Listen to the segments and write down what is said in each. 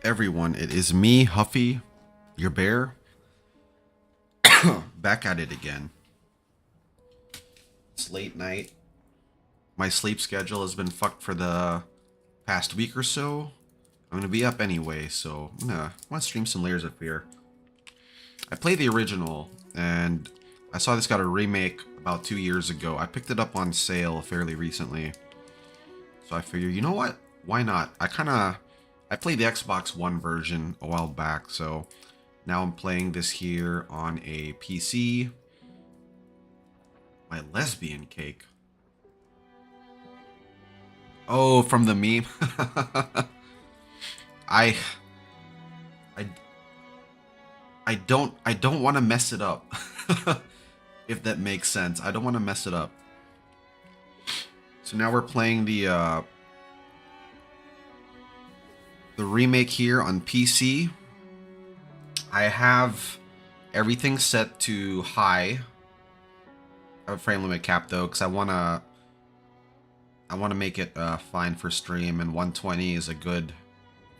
Everyone, it is me, Huffy, your bear, back at it again. It's late night. My sleep schedule has been fucked for the past week or so. I'm gonna be up anyway, so I'm gonna stream some Layers of Fear. I played the original, and I saw this got a remake about 2 years ago. I picked it up on sale fairly recently, so I figured, you know what? Why not? I played the Xbox One version a while back, so now I'm playing this here on a PC. My lesbian cake. Oh, from the meme. I I I don't want to mess it up. If that makes sense. I don't want to mess it up. So now we're playing the remake here on PC. I have everything set to high. I have a frame limit cap though, because I want to make it fine for stream, and 120 is a good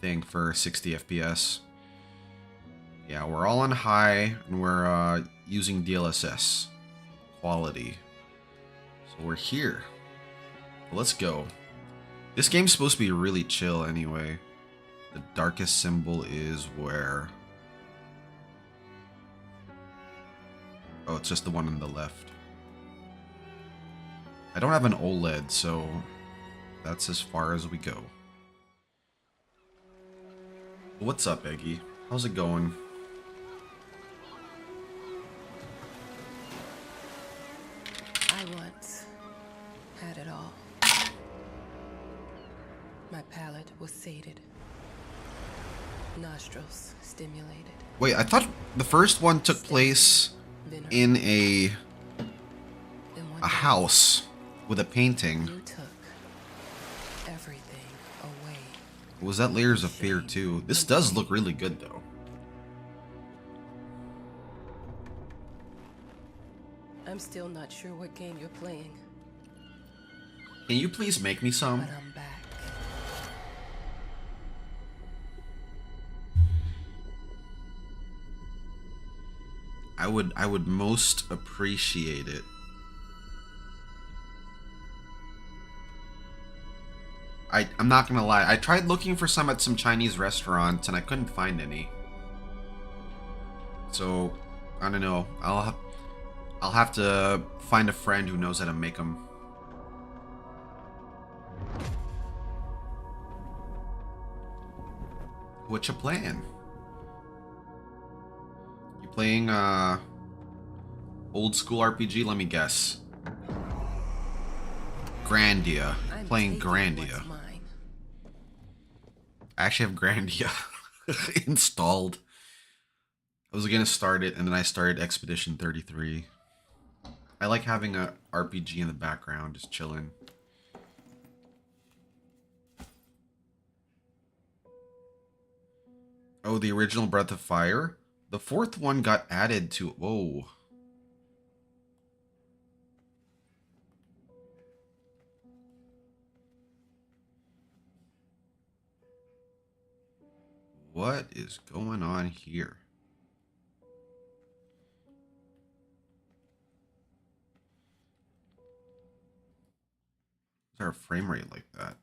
thing for 60 FPS. Yeah, we're all on high, and we're using DLSS quality. So we're here. Let's go. This game's supposed to be really chill anyway. The darkest symbol is where? Oh, it's just the one on the left. I don't have an OLED, so that's as far as we go. What's up, Eggy? How's it going? I once had it all. My palate was sated. Nostrils stimulated. Wait, I thought the first one took place in a house with a painting. You took everything away. Was that Layers of Fear too? This does look really good though. I'm still not sure what game you're playing, Can you please make me some? but I'm back. I would most appreciate it. I'm not gonna lie, I tried looking for some at some Chinese restaurants and I couldn't find any. So, I don't know. I'll have to find a friend who knows how to make them. What you playing? You playing old school RPG? Let me guess. Grandia. I'm Playing taking Grandia. what's mine. I actually have Grandia installed. I was gonna start it, and then I started Expedition 33. I like having a RPG in the background, just chilling. Oh, the original Breath of Fire? The fourth one got added to... Whoa. What is going on here? Is there a frame rate like that?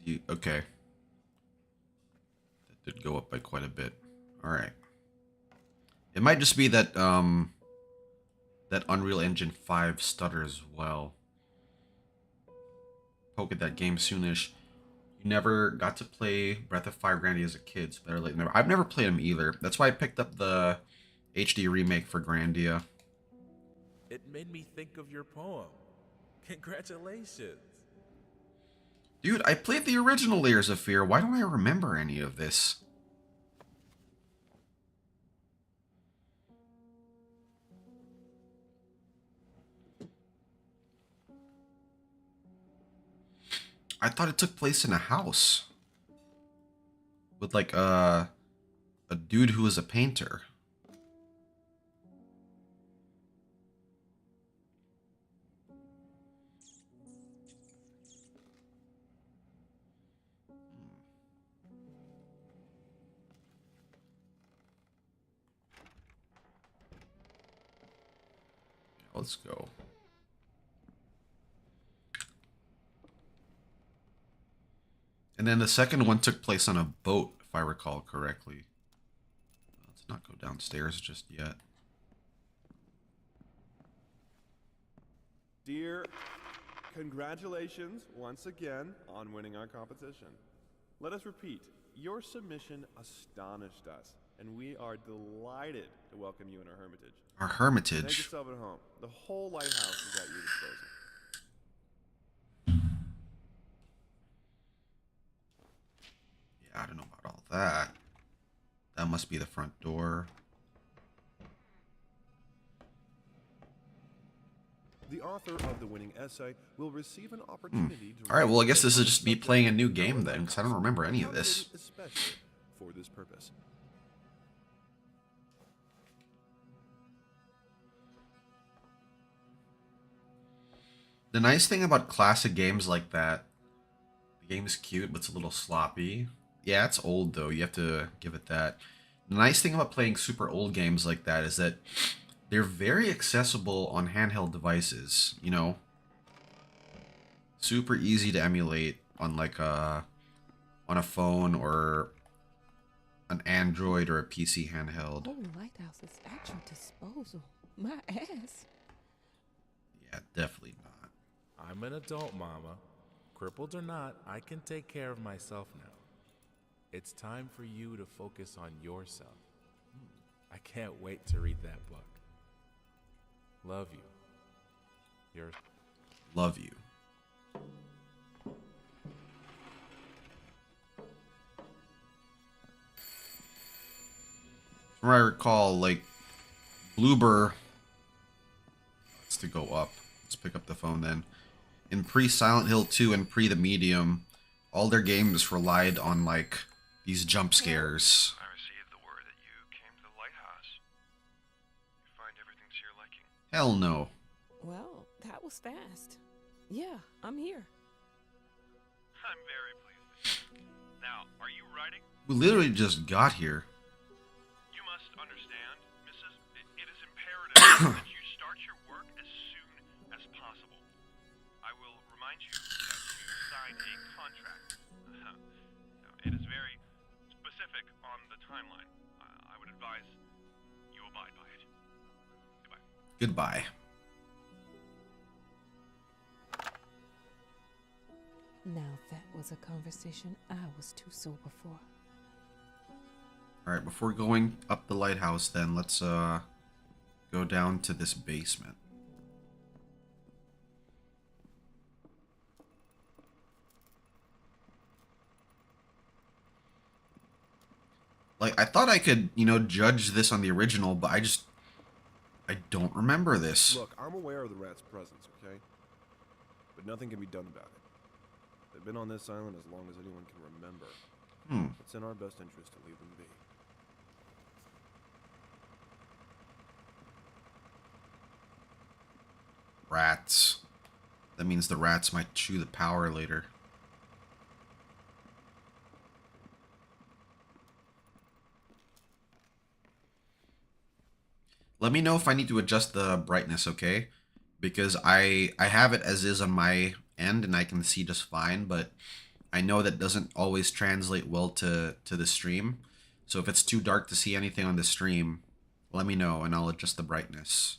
See, okay. That did go up by quite a bit. Alright. It might just be that, that Unreal Engine 5 stutters as well. Poke at that game soonish. You never got to play Breath of Fire Grandia as a kid, so better late than never. I've never played them either. That's why I picked up the HD remake for Grandia. It made me think of your poem. Congratulations. Dude, I played the original Layers of Fear. Why don't I remember any of this? I thought it took place in a house with like a dude who was a painter. let's go. And then the second one took place on a boat, if I recall correctly. Let's not go downstairs just yet. Dear, congratulations once again on winning our competition. Let us repeat, your submission astonished us, and we are delighted to welcome you in our hermitage. Our Make hermitage. yourself at home. The whole lighthouse is at your disposal. Yeah, I don't know about all that. That must be the front door. The author of the winning essay will receive an opportunity to... All right, well, I guess this is just me playing a new game then, because I don't remember any of this. Especially for this purpose. The nice thing about classic games like that, the game is cute, but it's a little sloppy. Yeah, it's old though, you have to give it that. The nice thing about playing super old games like that is that they're very accessible on handheld devices, you know? Super easy to emulate on like on a phone or an Android or a PC handheld. Whole lighthouse is at your disposal. My ass. Yeah, definitely not. I'm an adult, Mama. Crippled or not, I can take care of myself now. It's time for you to focus on yourself. I can't wait to read that book. Love you. Yours. Love you. From what I recall, like, Bloober... Let's to go up. Let's pick up the phone then. In pre-Silent Hill 2 and pre-The Medium, all their games relied on, like, these jump scares. I received the word that you came to the lighthouse. You find everything to your liking? Hell no. Well, that was fast. Yeah, I'm here. I'm very pleased. Now, are you writing? We literally just got here. You must understand, Mrs. It is imperative that you start your work as soon as possible. I will remind you that you signed a contract. Now, it is very specific on the timeline. I would advise you abide by it. Goodbye. Goodbye. Now that was a conversation I was too sober for. Alright, before going up the lighthouse then, let's go down to this basement. Like, I thought I could, you know, judge this on the original, but I don't remember this. Look, I'm aware of the rat's presence, okay? But nothing can be done about it. They've been on this island as long as anyone can remember. It's in our best interest to leave them be. Rats. That means the rats might chew the power later. Let me know if I need to adjust the brightness, okay? Because I have it as is on my end and I can see just fine, but I know that doesn't always translate well to the stream. So if it's too dark to see anything on the stream, let me know and I'll adjust the brightness.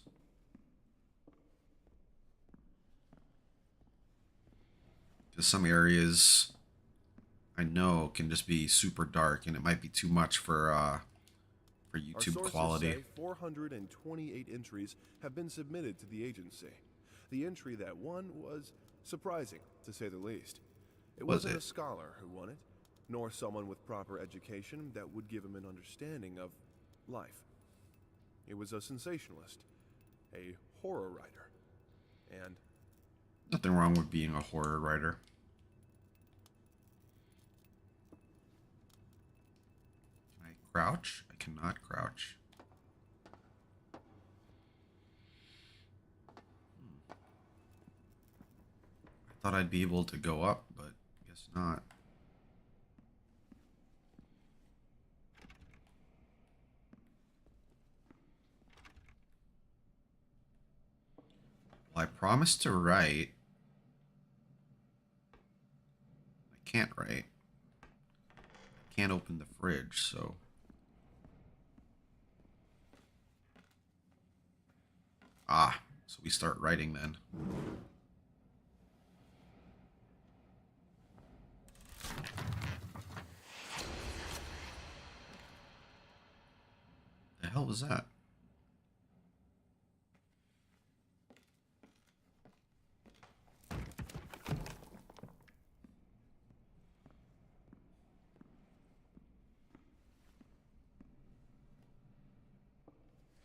Because some areas I know can just be super dark and it might be too much for YouTube quality. Say 428 entries have been submitted to the agency. The entry that won was surprising, to say the least. It wasn't a scholar who won it, nor someone with proper education that would give him an understanding of life. It was a sensationalist, a horror writer, and... Nothing wrong with being a horror writer. Can I crouch? I cannot crouch. I thought I'd be able to go up, but guess not. Well, I promised to write. I can't write. I can't open the fridge, so. Ah, so we start writing then. The hell was that?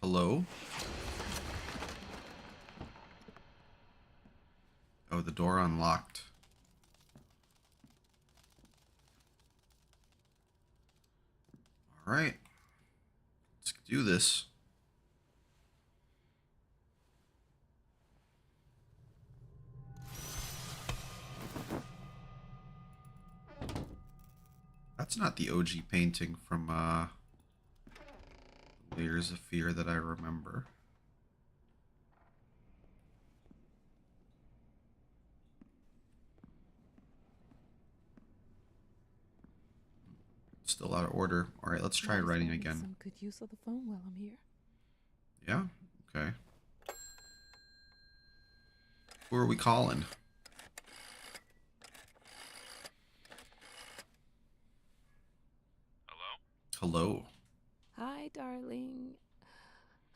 Hello? Oh, the door unlocked. All right. Let's do this. That's not the OG painting from Layers of Fear that I remember. Still out of order. All right, let's try I was writing having again. Some good use of the phone while I'm here. Yeah? Okay. Who are we calling? Hello? Hello. Hi, darling.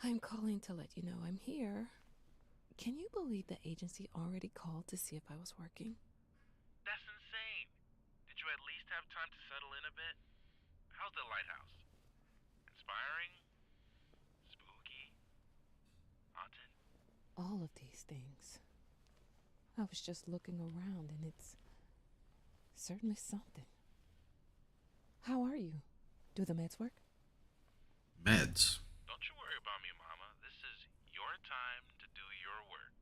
I'm calling to let you know I'm here. Can you believe the agency already called to see if I was working? That's insane. Did you at least have time to settle in a bit? How's the lighthouse? Inspiring? Spooky? Haunted? All of these things. I was just looking around and it's certainly something. How are you? Do the meds work? Meds. Don't you worry about me, Mama. This is your time to do your work.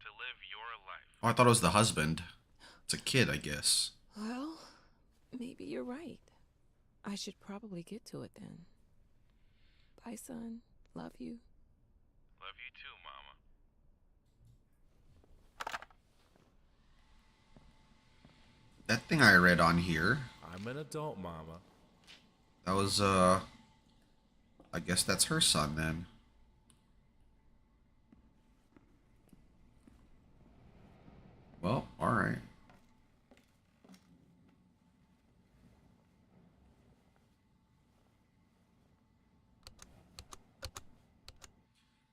To live your life. Oh, I thought it was the husband. It's a kid, I guess. Well, maybe you're right. I should probably get to it then. Bye, son. Love you. Love you too, Mama. That thing I read on here, I'm an adult, Mama. that was, I guess that's her son then. Well, alright.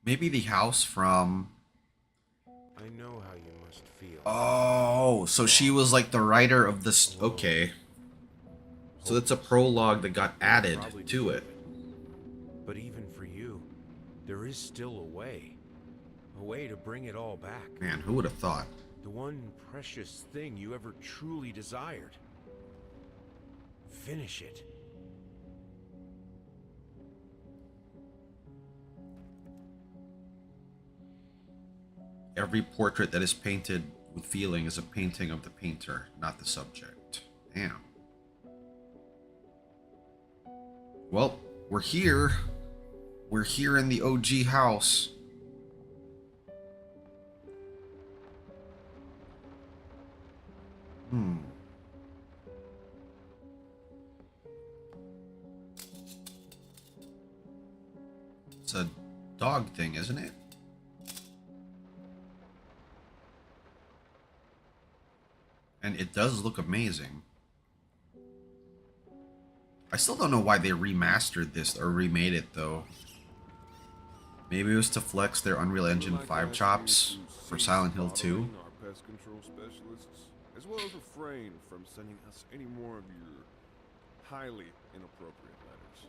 Maybe the house from... I know how you must feel. Oh, so she was like the writer of this... Okay. So it's a prologue that got added Probably to it. But even for you, there is still a way. A way to bring it all back. Man, who would have thought? The one precious thing you ever truly desired. Finish it. Every portrait that is painted with feeling is a painting of the painter, not the subject. Damn. Well, we're here. We're here in the OG house. It's a dog thing, isn't it? And it does look amazing. I still don't know why they remastered this or remade it though. Maybe it was to flex their Unreal Engine 5 chops for Silent Hill 2. Our pest control specialists, as well as refrain from sending us any more of your highly inappropriate letters.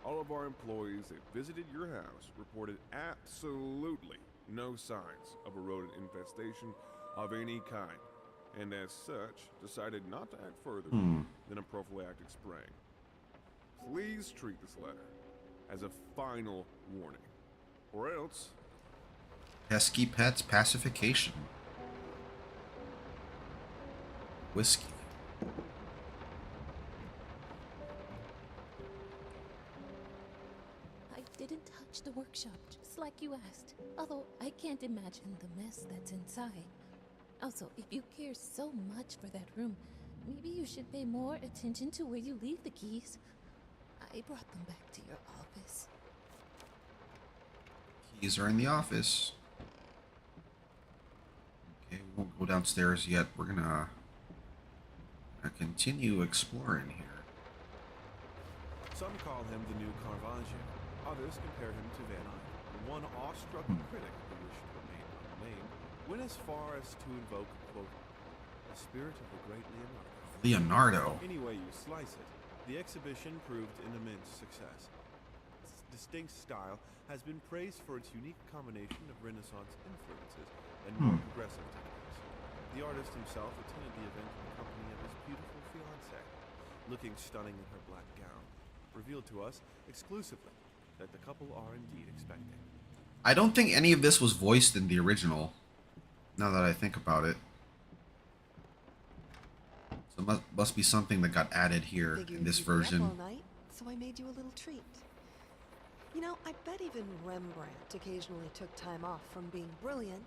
All of our employees that visited your house reported absolutely no signs of a rodent infestation of any kind, and as such, decided not to act further than a prophylactic spraying. Please treat this letter as a final warning, or else... Pesky Pets Pacification. Whiskey. I didn't touch attach the workshop, just like you asked. Although I can't imagine the mess that's inside. Also, if you care so much for that room, maybe you should pay more attention to where you leave the keys. I brought them back to your office. Keys are in the office. Okay, we won't go downstairs yet. We're gonna continue exploring here. Some call him the new Caravaggio. Others compare him to Van Eyck. One awestruck critic who wished to remain unnamed went as far as to invoke, quote, the spirit of the great Leonardo. Leonardo. Any way you slice it, the exhibition proved an immense success. Its distinct style has been praised for its unique combination of Renaissance influences and more progressive techniques. The artist himself attended the event in the company of his beautiful fiancée, looking stunning in her black gown, revealed to us exclusively that the couple are indeed expecting. I don't think any of this was voiced in the original, now that I think about it. So it must be something that got added here Figured in this you'd be up version. all night, so I made you a little treat. You know, I bet even Rembrandt occasionally took time off from being brilliant.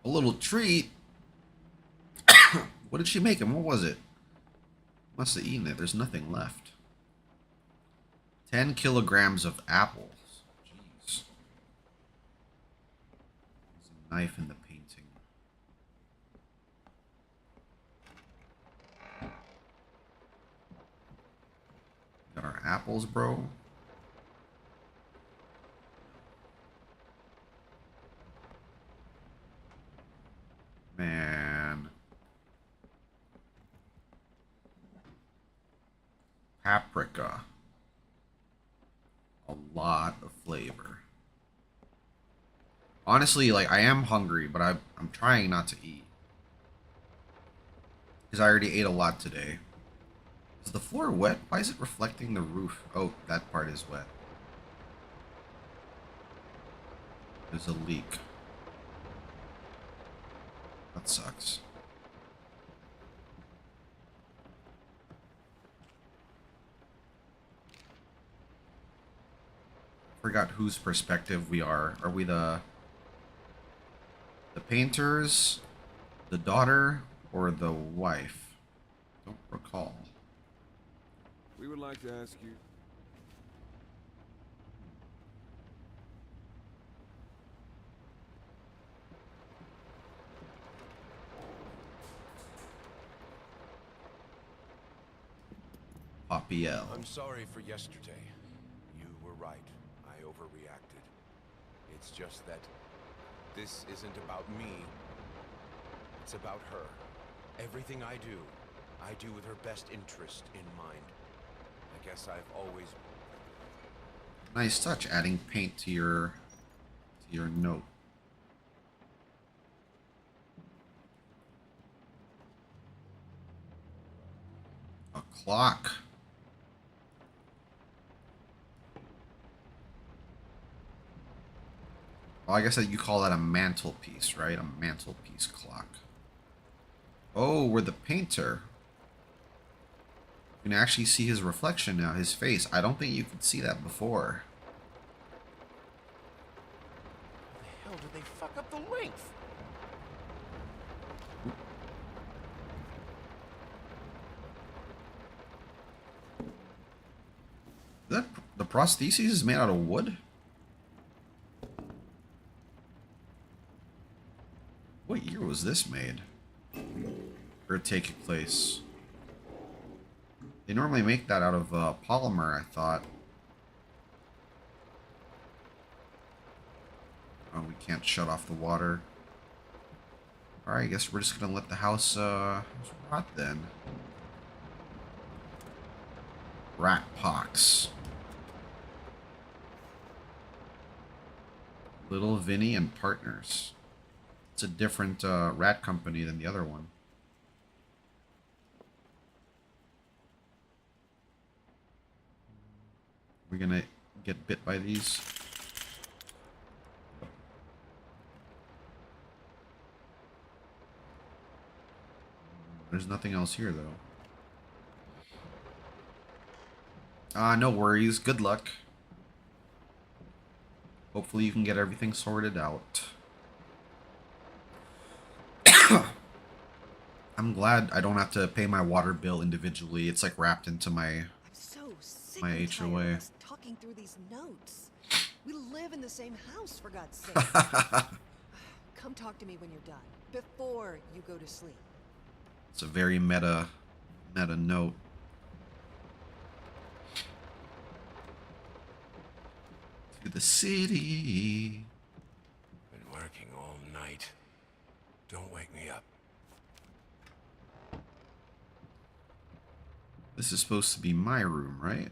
A little treat? What did she make him? What was it? Must have eaten it. There's nothing left. 10 kilograms of apples. Jeez. There's a knife in the painting. Got our apples, bro. Man. Paprika. A lot of flavor. Honestly, like, I am hungry, but I'm trying not to eat. Because I already ate a lot today. Is the floor wet? Why is it reflecting the roof? Oh, that part is wet. There's a leak. That sucks. Forgot whose perspective we are. Are we the painters, the daughter, or the wife? Don't recall. We would like to ask you... Poppy L. I'm sorry for yesterday. You were right. I overreacted. It's just that this isn't about me. It's about her. Everything I do with her best interest in mind. I guess I've always... Nice touch, adding paint to your note. A clock. Well, I guess that you call that a mantelpiece, right? A mantelpiece clock. Oh, we're the painter. You can actually see his reflection now, his face. I don't think you could see that before. How the hell did they fuck up the length? That the prosthesis is made out of wood? What year was this made? Or taking place? They normally make that out of polymer, I thought. Oh, we can't shut off the water. Alright, I guess we're just gonna let the house rot then. Rat pox. Little Vinny and Partners. It's a different rat company than the other one. We're gonna get bit by these. There's nothing else here, though. No worries. Good luck. Hopefully you can get everything sorted out. I'm glad I don't have to pay my water bill individually. It's like wrapped into my I'm so sick my and tired of HOA. us talking through these notes. We live in the same house, for God's sake. Come talk to me when you're done, before you go to sleep. It's a very meta note. To the city. Been working all night. Don't wake me up. This is supposed to be my room, right?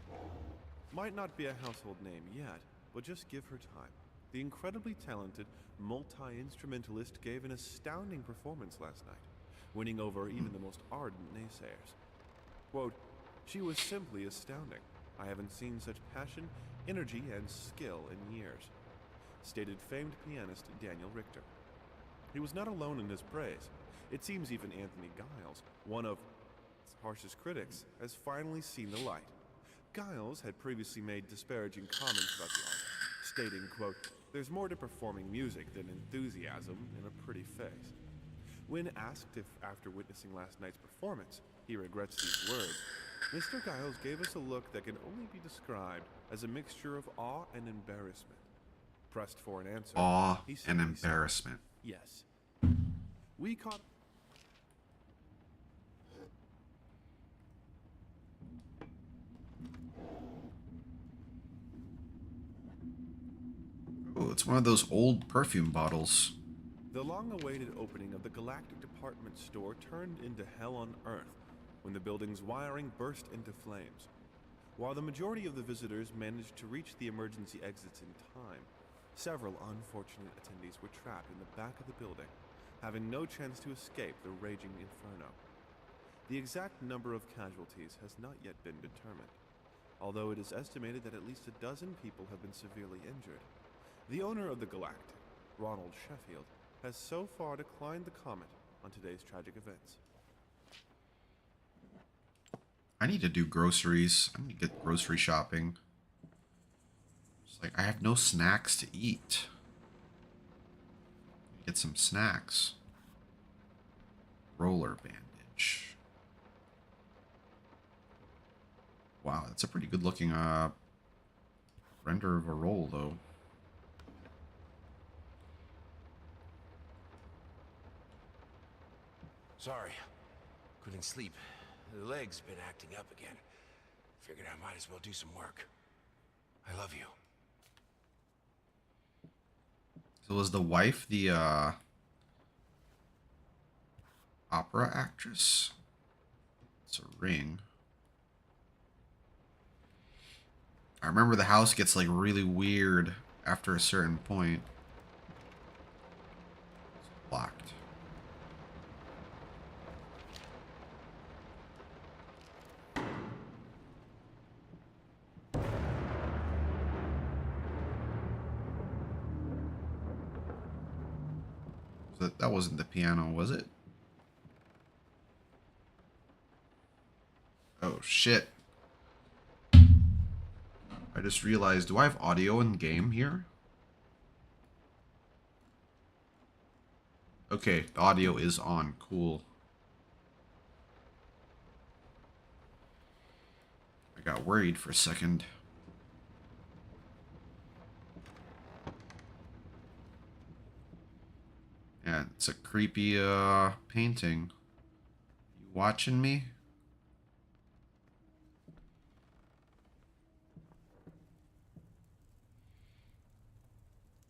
Might not be a household name yet, but just give her time. The incredibly talented multi-instrumentalist gave an astounding performance last night, winning over even the most ardent naysayers. Quote, "She was simply astounding. I haven't seen such passion, energy, and skill in years," stated famed pianist Daniel Richter. He was not alone in his praise. It seems even Anthony Giles, one of its harshest critics, has finally seen the light. Giles had previously made disparaging comments about the art, stating, quote, "There's more to performing music than enthusiasm in a pretty face." When asked if, after witnessing last night's performance, he regrets these words, Mr. Giles gave us a look that can only be described as a mixture of awe and embarrassment. Pressed for an answer, Awe he and simply said, embarrassment. "Yes." We caught... Oh, it's one of those old perfume bottles. The long-awaited opening of the Galactic Department Store turned into hell on Earth when the building's wiring burst into flames. While the majority of the visitors managed to reach the emergency exits in time, several unfortunate attendees were trapped in the back of the building, having no chance to escape the raging inferno. The exact number of casualties has not yet been determined, although it is estimated that at least a dozen people have been severely injured. The owner of the Galactic, Ronald Sheffield, has so far declined the comment on today's tragic events. I need to do groceries. I need to get grocery shopping. It's like I have no snacks to eat. Get some snacks. Roller bandage. Wow, that's a pretty good looking render of a roll though. Sorry. Couldn't sleep. The leg's been acting up again. Figured I might as well do some work. I love you. So was the wife the opera actress? It's a ring. I remember the house gets like really weird after a certain point. It's locked. That wasn't the piano, was it? Oh, shit. I just realized, do I have audio in game here? Okay, the audio is on. Cool. I got worried for a second. Yeah, it's a creepy painting. You watching me?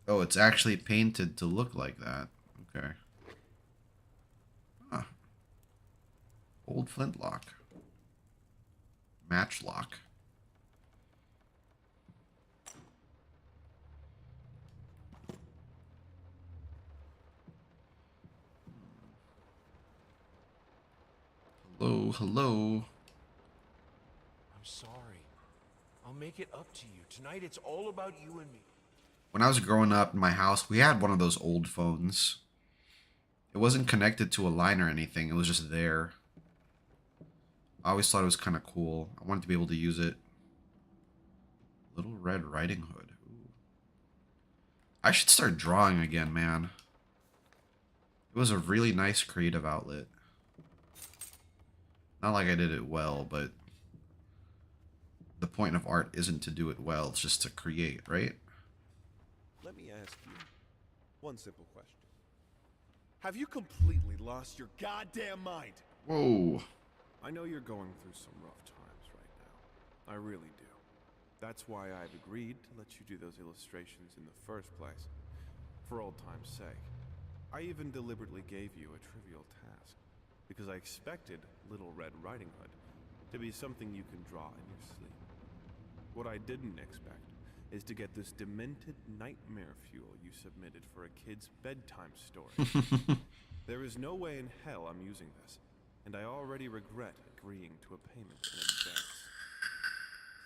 Oh, it's actually painted to look like that. Okay. Huh. Old flintlock. Matchlock. Hello, hello. I'm sorry. I'll make it up to you. Tonight it's all about you and me. When I was growing up in my house, we had one of those old phones. It wasn't connected to a line or anything. It was just there. I always thought it was kind of cool. I wanted to be able to use it. Little Red Riding Hood. Ooh. I should start drawing again, man. It was a really nice creative outlet. Not like I did it well, but the point of art isn't to do it well, it's just to create, right? Let me ask you one simple question. Have you completely lost your goddamn mind? Whoa. I know you're going through some rough times right now. I really do. That's why I've agreed to let you do those illustrations in the first place. For old time's sake. I even deliberately gave you a trivial task, because I expected Little Red Riding Hood to be something you can draw in your sleep. What I didn't expect is to get this demented nightmare fuel you submitted for a kid's bedtime story. There is no way in hell I'm using this, and I already regret agreeing to a payment in advance.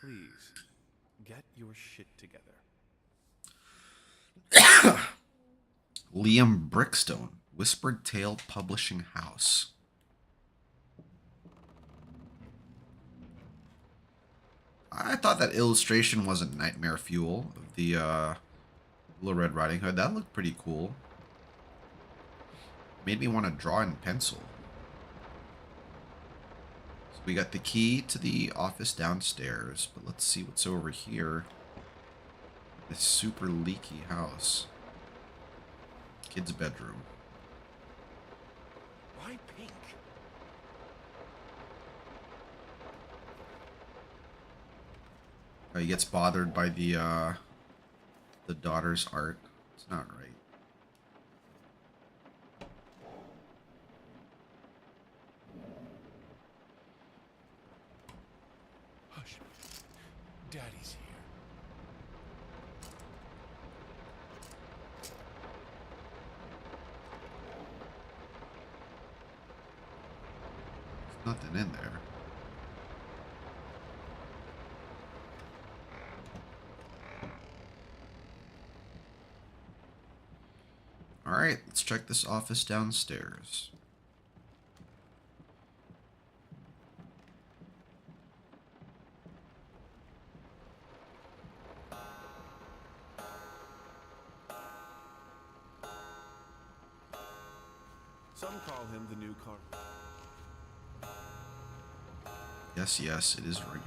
Please, get your shit together. Liam Brickstone, Whispered Tale Publishing House. I thought that illustration wasn't Nightmare Fuel of the Little Red Riding Hood. That looked pretty cool. Made me want to draw in pencil. So we got the key to the office downstairs, but let's see what's over here. This super leaky house. Kid's bedroom. Why pink? He gets bothered by the daughter's art. It's not right. Hush. Daddy's here. There's nothing in there. Alright, let's check this office downstairs. Some call him the new car. Yes, yes, it is Regan.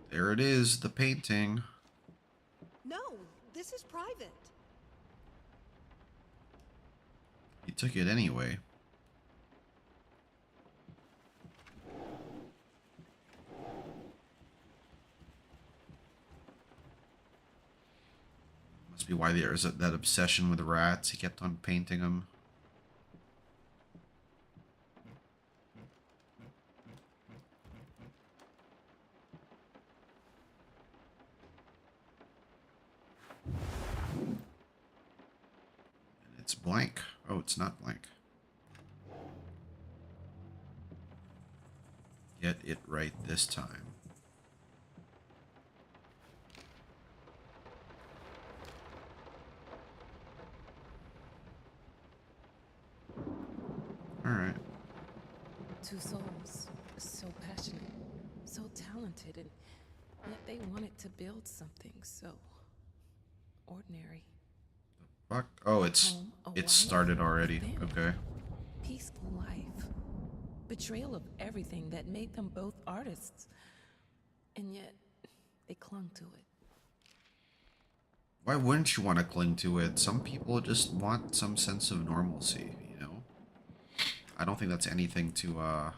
There it is, the painting. No, this is private. He took it anyway. Must be why there's that obsession with rats. He kept on painting them. It's blank. Oh, it's not blank. Get it right this time. Alright. Two souls, so passionate, so talented, and yet they wanted to build something so ordinary. Fuck. Oh, it's started already. Okay. Peaceful life. Betrayal of everything that made them both artists. And yet, they clung to it. Why wouldn't you want to cling to it? Some people just want some sense of normalcy, you know? I don't think that's anything to,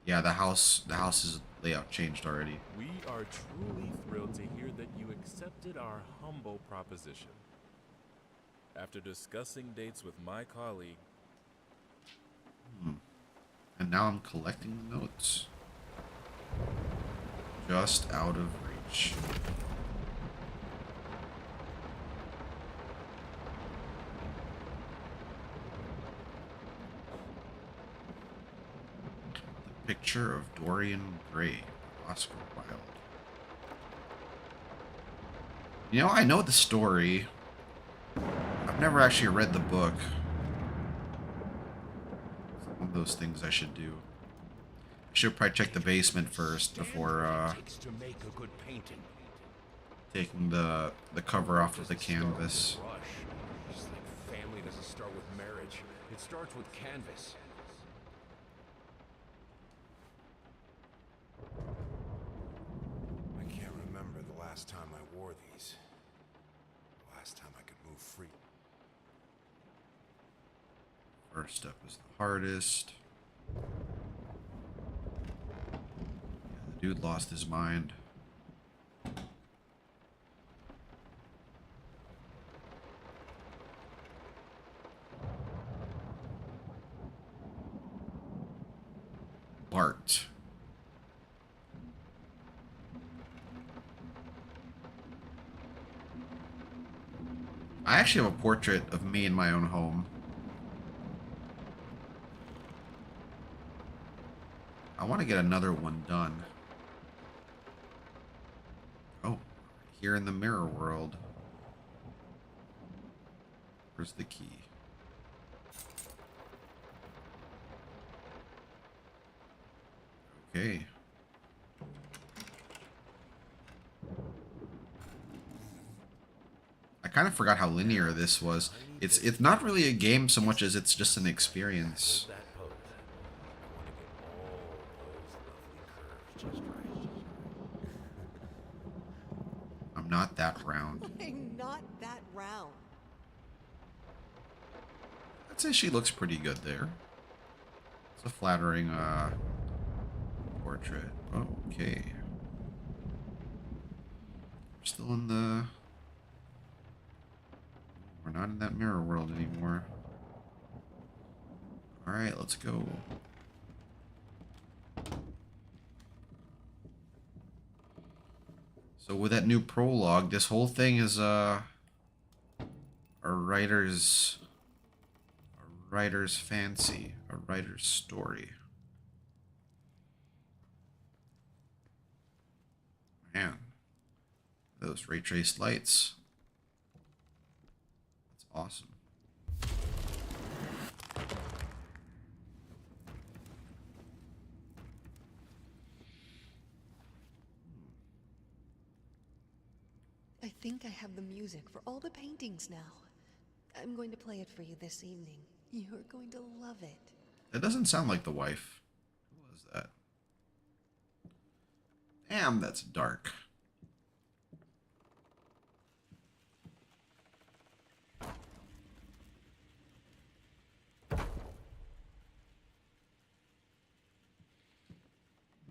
Yeah, the house's layout changed already. We are truly thrilled to hear that you accepted our humble proposition. After discussing dates with my colleague... And now I'm collecting notes. Just out of reach. The Picture of Dorian Gray, Oscar Wilde. You know, I know the story. I've never actually read the book. It's one of those things I should do. Should probably check the basement first before Takes to make a good painting. taking the cover off of the canvas. Rush. Just like family doesn't start with marriage. It starts with canvas. I can't remember the last time I wore these. The last time I could move free. First step is the hardest. Yeah, the dude lost his mind. Bart. I actually have a portrait of me in my own home. I want to get another one done. Oh, here in the mirror world. Where's the key? Okay. I kind of forgot how linear this was. It's not really a game so much as it's just an experience. That pose. I want to get all those lovely curves just right. I'm not that round. I'm not that round. I'd say she looks pretty good there. It's a flattering portrait. Oh, okay. We're still in the... We're not in that mirror world anymore. Alright, let's go. So with that new prologue, this whole thing is a writer's fancy, a writer's story. Man, those ray traced lights. That's awesome. I think I have the music for all the paintings now. I'm going to play it for you this evening. You're going to love it. That doesn't sound like the wife. Who was that? Damn, that's dark.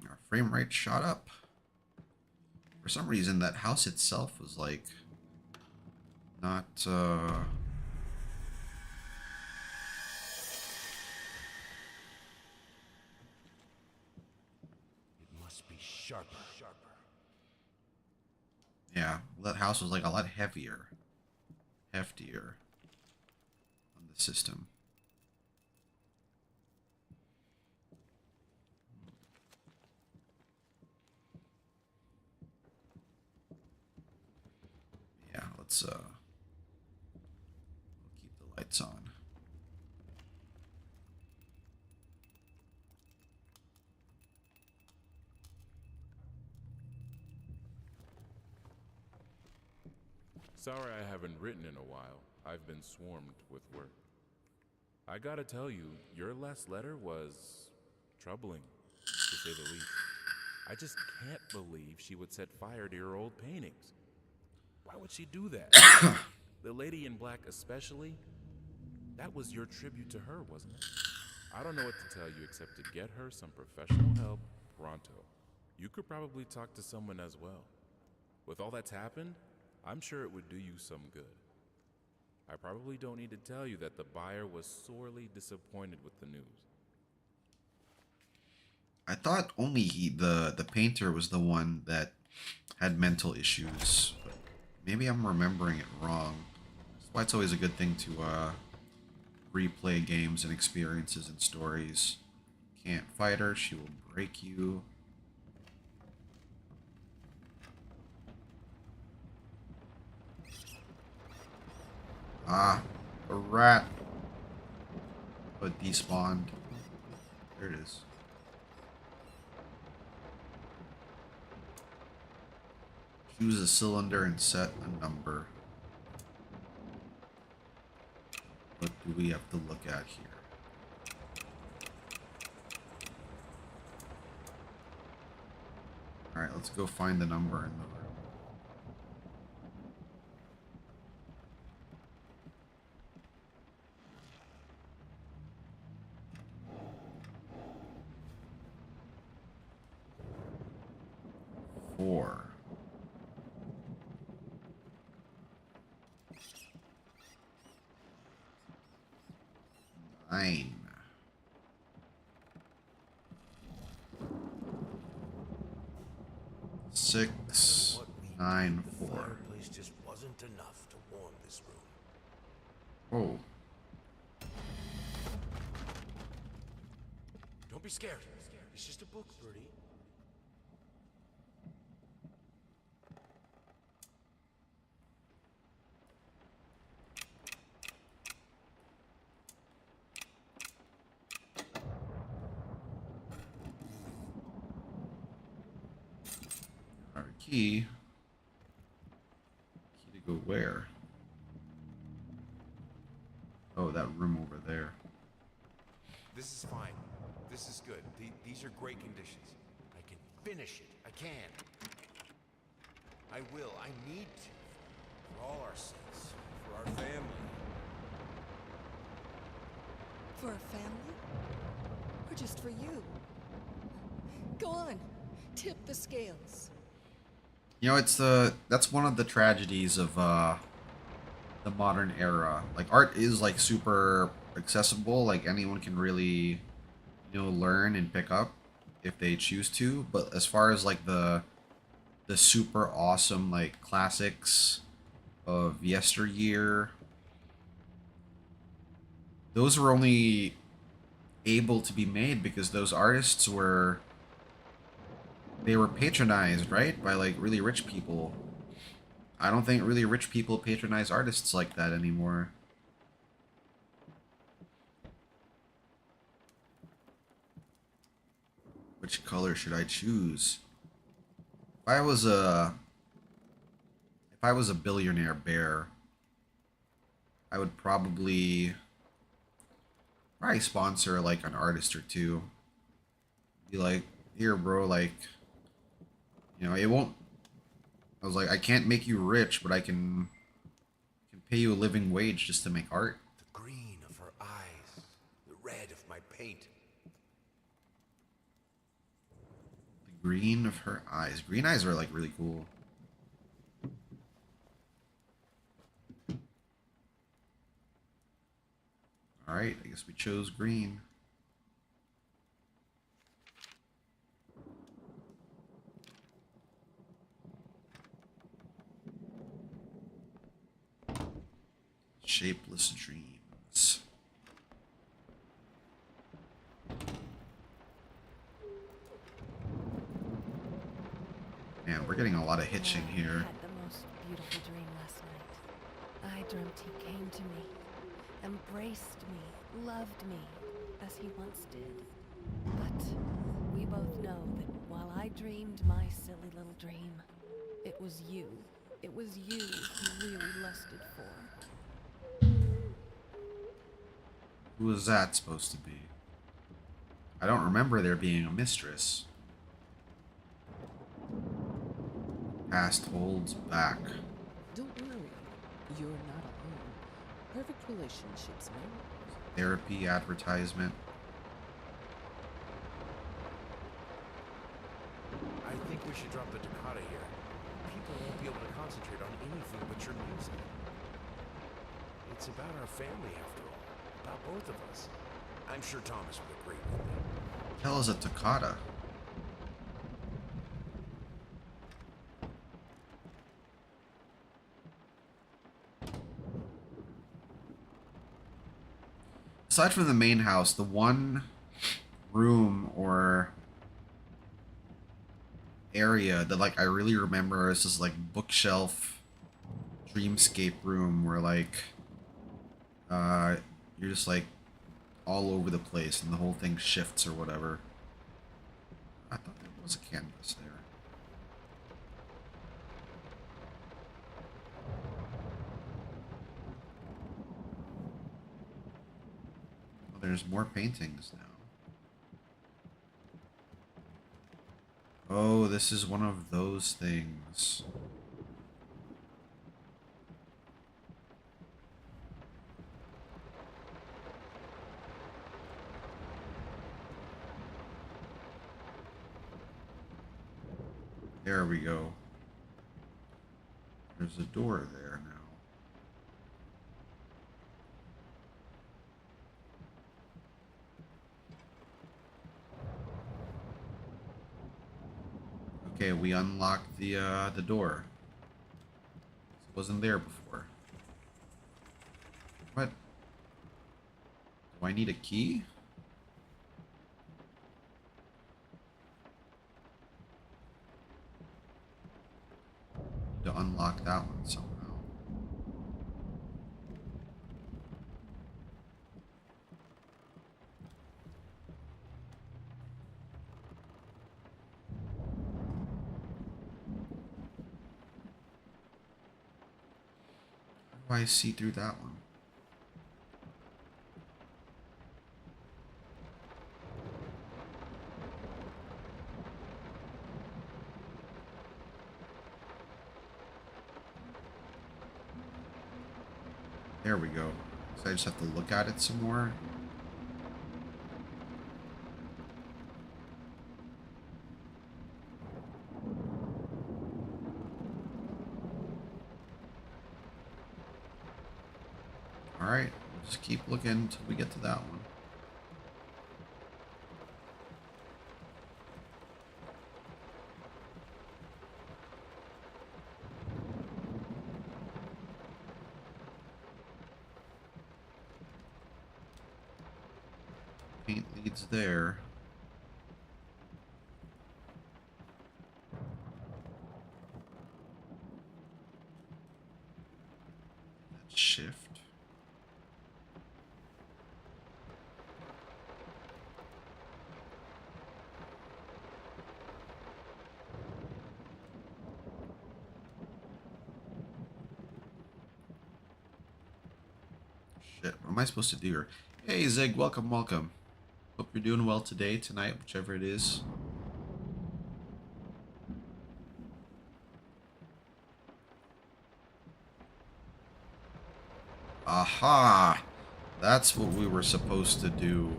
Our frame rate shot up. For some reason, that house itself was like not It must be sharper. yeah, that house was like a lot heftier on the system. Yeah, let's we'll keep the lights on. Sorry I haven't written in a while. I've been swarmed with work. I gotta tell you, your last letter was troubling, to say the least. I just can't believe she would set fire to your old paintings. Why would she do that? The lady in black especially? That was your tribute to her, wasn't it? I don't know what to tell you except to get her some professional help pronto. You could probably talk to someone as well. With all that's happened, I'm sure it would do you some good. I probably don't need to tell you that the buyer was sorely disappointed with the news. I thought only the painter was the one that had mental issues. But maybe I'm remembering it wrong. That's why it's always a good thing to replay games and experiences and stories. Can't fight her, she will break you. Ah, a rat. But despawned. There it is. Choose a cylinder and set a number. What do we have to look at here? Alright, let's go find the number in the room. Four. Nine. Six, nine, The four. fireplace just wasn't enough to warm this room. Oh. Don't be scared. It's just a book, Birdie. Our key. Key to go where? Oh, that room over there. This is fine. This is good. These are great conditions. I can finish it. I can. I will. I need to. For all our sakes. For our family. For a family? Or just for you? Go on. Tip the scales. You know, that's one of the tragedies of the modern era. Like, art is like super accessible, like anyone can really, you know, learn and pick up if they choose to, but as far as like the super awesome like classics of yesteryear, those were only able to be made because those artists were patronized, right, by like really rich people. I don't think really rich people patronize artists like that anymore. Which color should I choose? If I was a billionaire bear, I would probably sponsor like an artist or two. Be like, here, bro, like, you know, it won't. I was like, I can't make you rich, but I can pay you a living wage just to make art. The green of her eyes. The red of my paint. The green of her eyes. Green eyes are like really cool. Alright, I guess we chose green. Shapeless dreams. Man, we're getting a lot of hitching I here. had the most beautiful dream last night. I dreamt he came to me, embraced me, loved me, as he once did. But we both know that while I dreamed my silly little dream, it was you. It was you he really lusted for. Who is that supposed to be? I don't remember there being a mistress. Past holds back. Don't worry. You're not alone. Perfect relationships, man. Therapy advertisement. I think we should drop the toccata here. People won't be able to concentrate on anything but your music. It's about our family, after all. About both of us. I'm sure Thomas would agree with me. What the hell is a toccata? Aside from the main house, the one room or area that like I really remember is this like bookshelf dreamscape room where like you're just like all over the place and the whole thing shifts or whatever. I thought there was a canvas there. there's more paintings now. Oh, this is one of those things. There we go. There's a door there now. Okay, we unlocked the door. It wasn't there before. What? Do I need a key? To unlock that one somehow. How do I see through that one? There we go. So I just have to look at it some more. Alright, we'll just keep looking until we get to that one. Paint leads there. That's shift. Shit, what am I supposed to do here? Hey Zig, welcome, welcome. Hope you're doing well today, tonight, whichever it is. Aha! That's what we were supposed to do.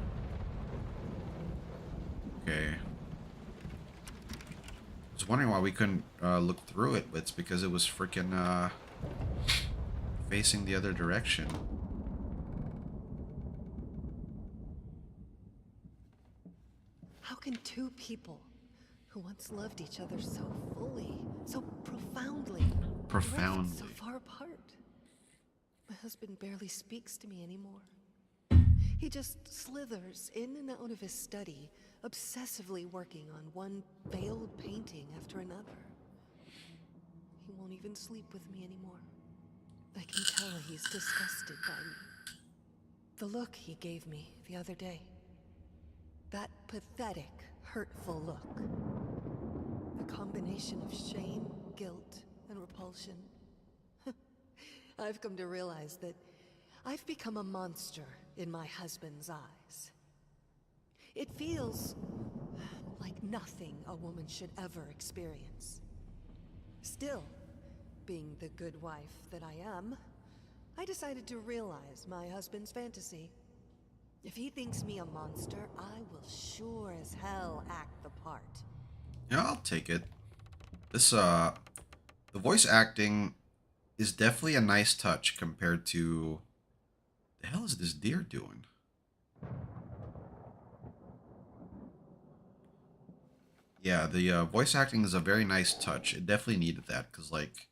Okay. I was wondering why we couldn't look through it, but it's because it was freaking facing the other direction. How can two people who once loved each other so fully, so profoundly, drift so far apart? My husband barely speaks to me anymore. He just slithers in and out of his study, obsessively working on one failed painting after another. He won't even sleep with me anymore. I can tell he's disgusted by me. The look he gave me the other day. That pathetic, hurtful look. The combination of shame, guilt, and repulsion. I've come to realize that I've become a monster in my husband's eyes. It feels like nothing a woman should ever experience. Still, being the good wife that I am, I decided to realize my husband's fantasy. If he thinks me a monster, I will sure as hell act the part. Yeah, I'll take it. This, the voice acting is definitely a nice touch compared to... The hell is this deer doing? Yeah, the voice acting is a very nice touch. It definitely needed that, because, like,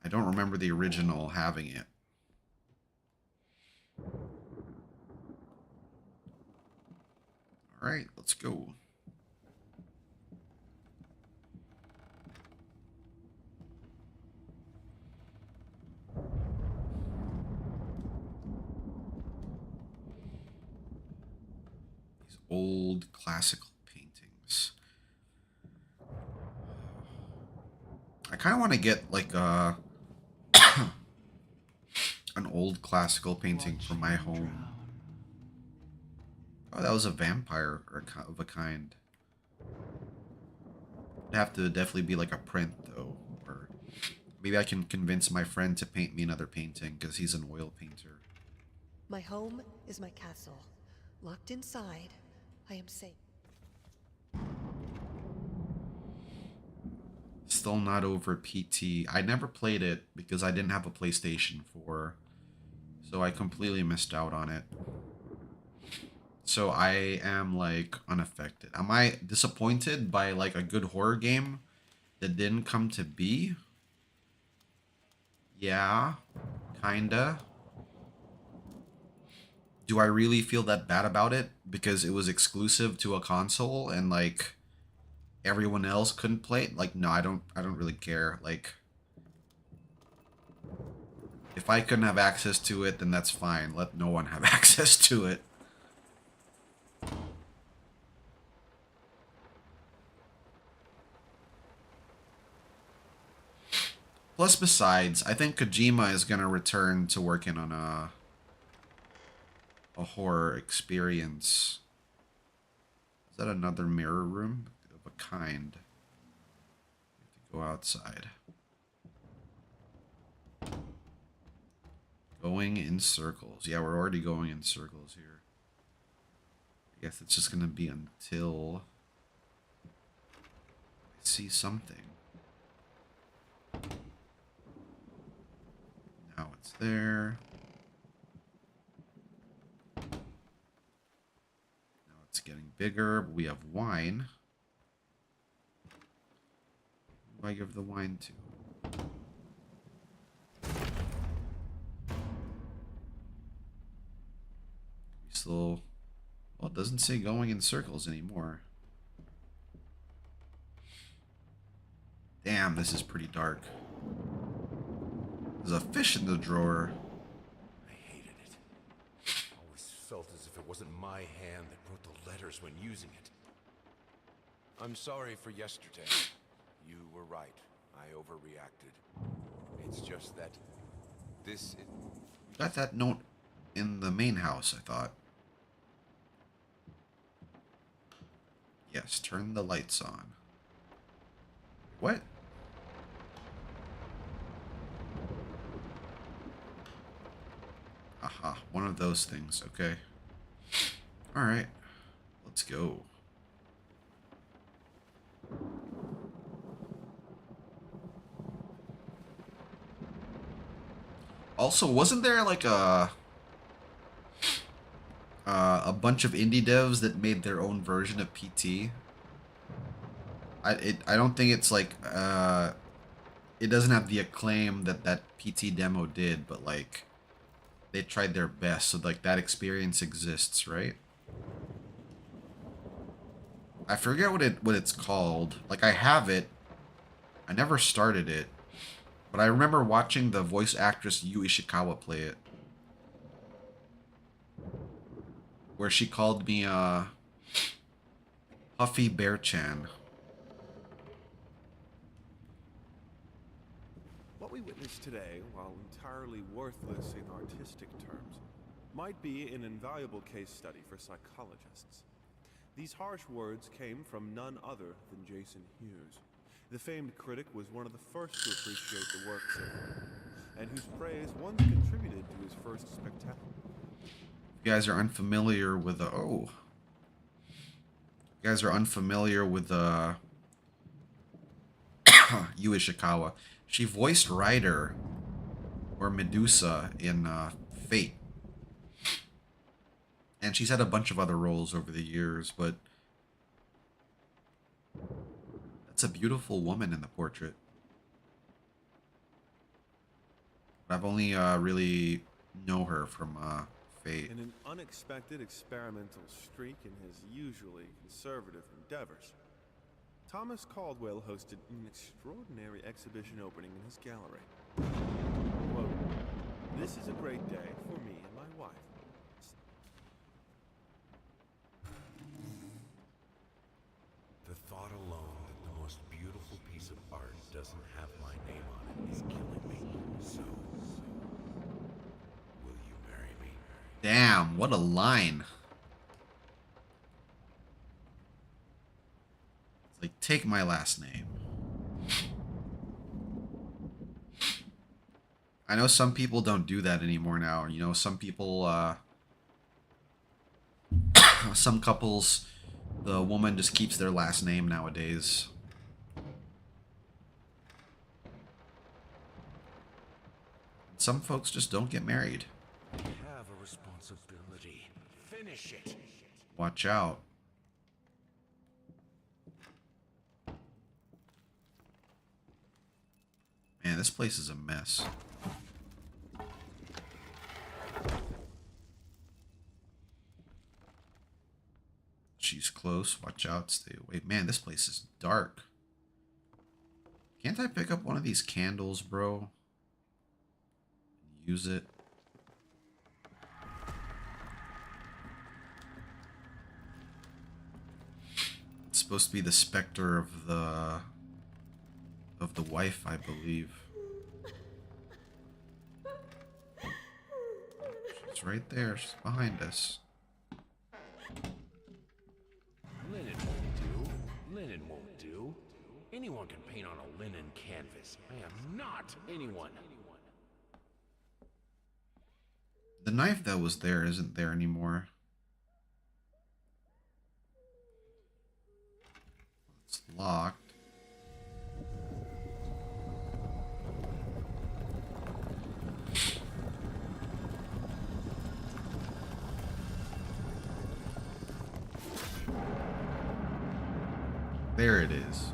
I don't remember the original having it. Alright, let's go. These old classical paintings. I kind of want to get like an old classical painting from my home. Oh, that was a vampire or of a kind. It'd have to definitely be like a print though, or maybe I can convince my friend to paint me another painting because he's an oil painter. My home is my castle. Locked inside, I am safe. Still not over PT. I never played it because I didn't have a PlayStation 4, so I completely missed out on it. So I am like unaffected. Am I disappointed by like a good horror game that didn't come to be? Yeah, kinda. Do I really feel that bad about it because it was exclusive to a console and like everyone else couldn't play it? Like, no, I don't really care. Like, if I couldn't have access to it, then that's fine. Let no one have access to it. Plus, besides, I think Kojima is gonna return to working on a horror experience. Is that another mirror room of a kind? We have to go outside. Going in circles. Yeah, we're already going in circles here. I guess it's just gonna be until I see something. Now it's there. Now it's getting bigger, but we have wine. Who do I give the wine to? We still... Well, it doesn't say going in circles anymore. Damn, this is pretty dark. There's a fish in the drawer. I hated it. Always felt as if it wasn't my hand that wrote the letters when using it. I'm sorry for yesterday. You were right. I overreacted. It's just that this is... Got that note in the main house, I thought. Yes, turn the lights on. What? Aha, one of those things. Okay. Alright. Let's go. Also, wasn't there like a bunch of indie devs that made their own version of PT? I don't think it's like it doesn't have the acclaim that that PT demo did, but like they tried their best, so like that experience exists, right? I forget what it's called. Like I have it. I never started it, but I remember watching the voice actress Yu Ishikawa play it, where she called me Huffy Bear-chan. What we witnessed today, while entirely worthless in artistic terms, might be an invaluable case study for psychologists. These harsh words came from none other than Jason Hughes. The famed critic was one of the first to appreciate the works of, and whose praise once contributed to his first spectacular. You guys are unfamiliar with the You guys are unfamiliar with the Yu Ishikawa. She voiced Ryder or Medusa in Fate. And she's had a bunch of other roles over the years, but that's a beautiful woman in the portrait. I've only really know her from Fate. In an unexpected experimental streak in his usually conservative endeavors, Thomas Caldwell hosted an extraordinary exhibition opening in his gallery. Quote, "This is a great day for me and my wife." The thought alone that the most beautiful piece of art doesn't have my name on it is killing me. So, will you marry me? Damn, what a line. take my last name. I know some people don't do that anymore now. You know, some people, some couples, the woman just keeps their last name nowadays. Some folks just don't get married. Have a responsibility. Finish it. Watch out. Man, this place is a mess. She's close. Watch out. Stay away. Man, this place is dark. Can't I pick up one of these candles, bro? Use it. It's supposed to be the specter of the wife, I believe. She's right there. She's behind us. Linen won't do. Linen won't do. Anyone can paint on a linen canvas. I am not anyone. The knife that was there isn't there anymore. It's locked. There it is.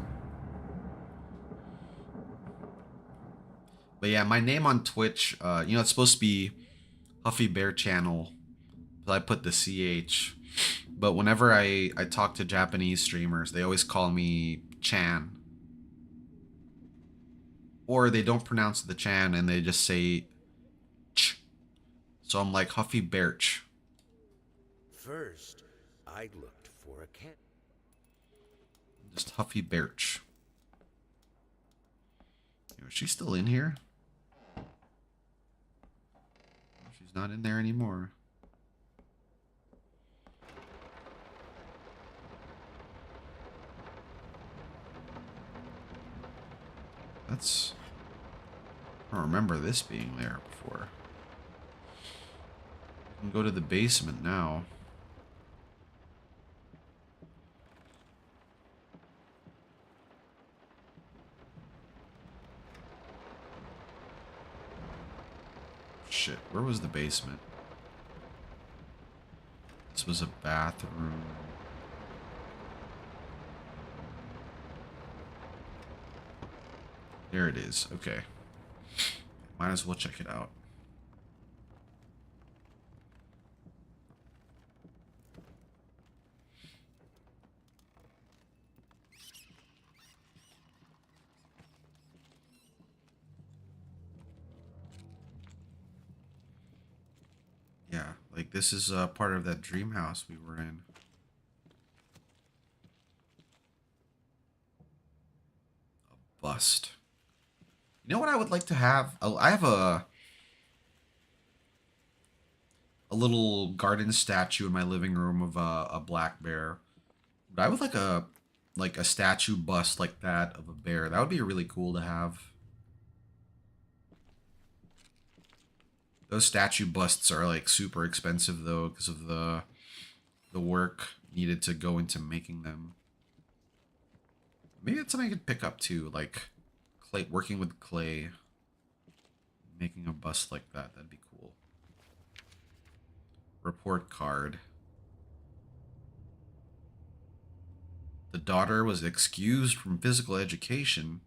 But yeah, my name on Twitch, you know, it's supposed to be Huffy Bear Channel, but I put the CH. But whenever I talk to Japanese streamers, they always call me Chan. Or they don't pronounce the Chan and they just say Ch. So I'm like Huffy Bearch. First, I looked for a cat. Just Huffy Bearch. Is she still in here? She's not in there anymore. That's... I don't remember this being there before. We can go to the basement now. Shit, where was the basement? This was a bathroom. There it is. Okay. Might as well check it out. Yeah, like this is part of that dream house we were in. A bust. You know what I would like to have? I have a little garden statue in my living room of a black bear. But I would like a statue bust like that of a bear. That would be really cool to have. Those statue busts are like super expensive though because of the work needed to go into making them. Maybe that's something I could pick up too, like clay, working with clay, making a bust like that. That'd be cool. Report card. The daughter was excused from physical education.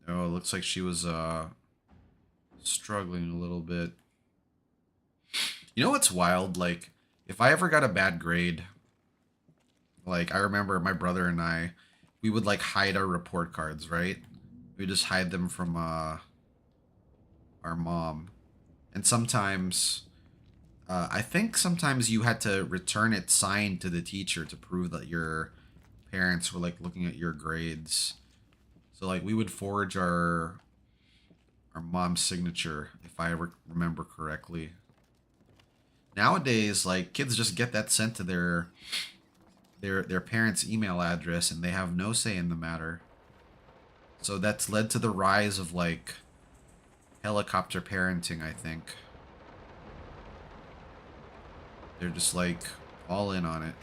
Oh, it looks like she was struggling a little bit. You know what's wild? Like, if I ever got a bad grade, like, I remember my brother and I, we would, like, hide our report cards, right? We just hide them from our mom. And sometimes, I think sometimes you had to return it signed to the teacher to prove that your parents were, like, looking at your grades. So, like, we would forge our mom's signature, if I ever remember correctly. Nowadays, like, kids just get that sent to their their parents' email address, and they have no say in the matter. So that's led to the rise of like helicopter parenting, I think. They're just like all in on it.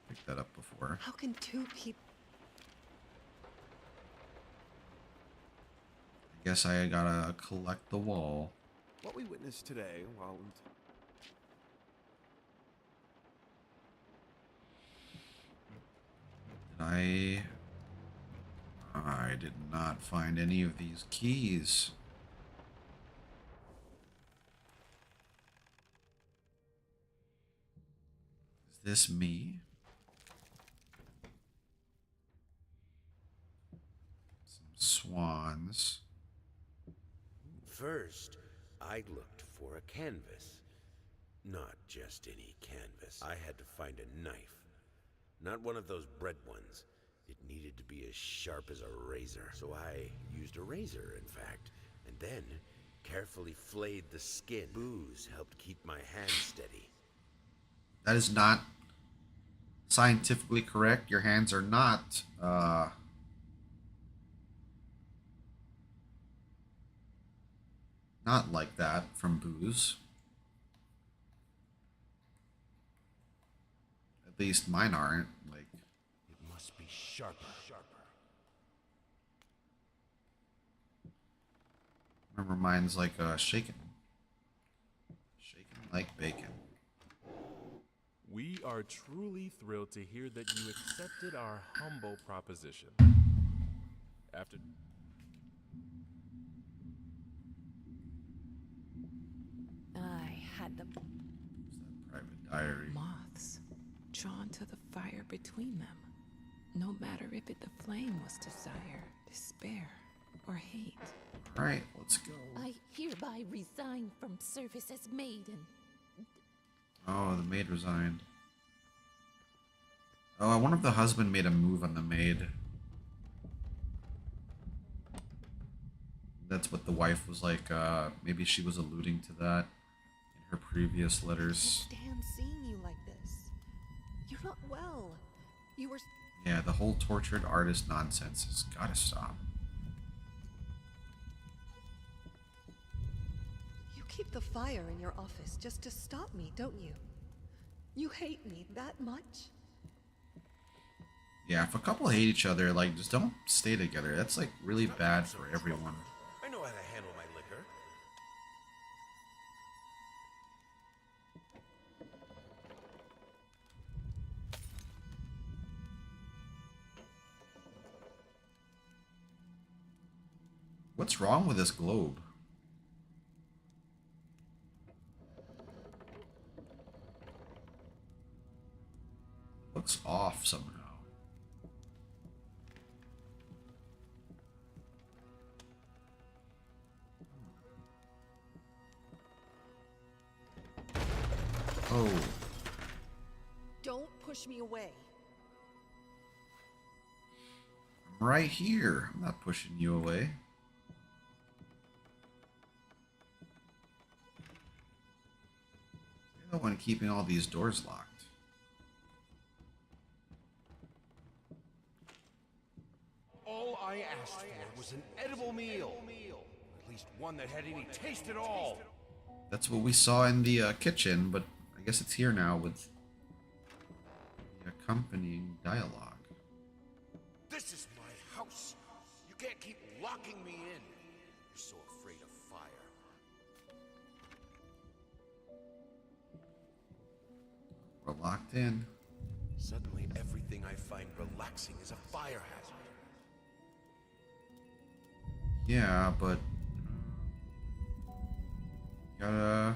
Picked that up before. How can two people... I guess I gotta collect the wall. What we witnessed today, while I did not find any of these keys. Is this me? Some swans. First, I looked for a canvas. Not just any canvas. I had to find a knife. Not one of those bread ones. It needed to be as sharp as a razor. So I used a razor, in fact, and then carefully flayed the skin. Booze helped keep my hand steady. That is not scientifically correct. Your hands are not not like that from booze. At least mine aren't. Like, it must be sharper. Remember, mine's like shaken like bacon. We are truly thrilled to hear that you accepted our humble proposition. After I had them. Private diary. Moths drawn to the fire between them. No matter if it the flame was desire, despair, or hate. Alright, let's go. I hereby resign from service as maid and... Oh, the maid resigned. Oh, I wonder if the husband made a move on the maid. That's what the wife was like. Maybe she was alluding to that in her previous letters. I can't stand seeing you like this. You're not well. You were... Yeah, the whole tortured artist nonsense has gotta stop. You keep the fire in your office just to stop me, don't you? You hate me that much? Yeah, if a couple hate each other, like, just don't stay together. That's, like, really bad for everyone. I know how to handle my liquor. What's wrong with this globe? Looks off somehow. Oh. Don't push me away. I'm right here. I'm not pushing you away. You're the one keeping all these doors locked. All I asked for was an edible meal. At least one that had any taste at all. That's what we saw in the kitchen, but I guess it's here now with the accompanying dialogue. This is my house. You can't keep locking me in. You're so afraid of fire. We're locked in. Suddenly, everything I find relaxing is a fire hazard. Yeah, but gotta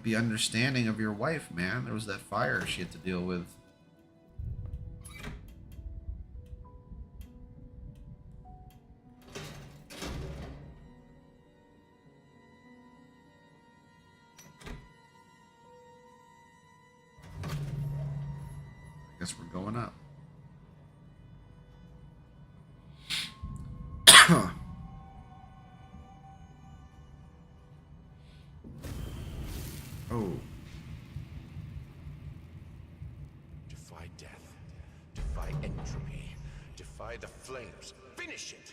be understanding of your wife, man. There was that fire she had to deal with. I guess we're going up. entropy. Defy the flames. Finish it!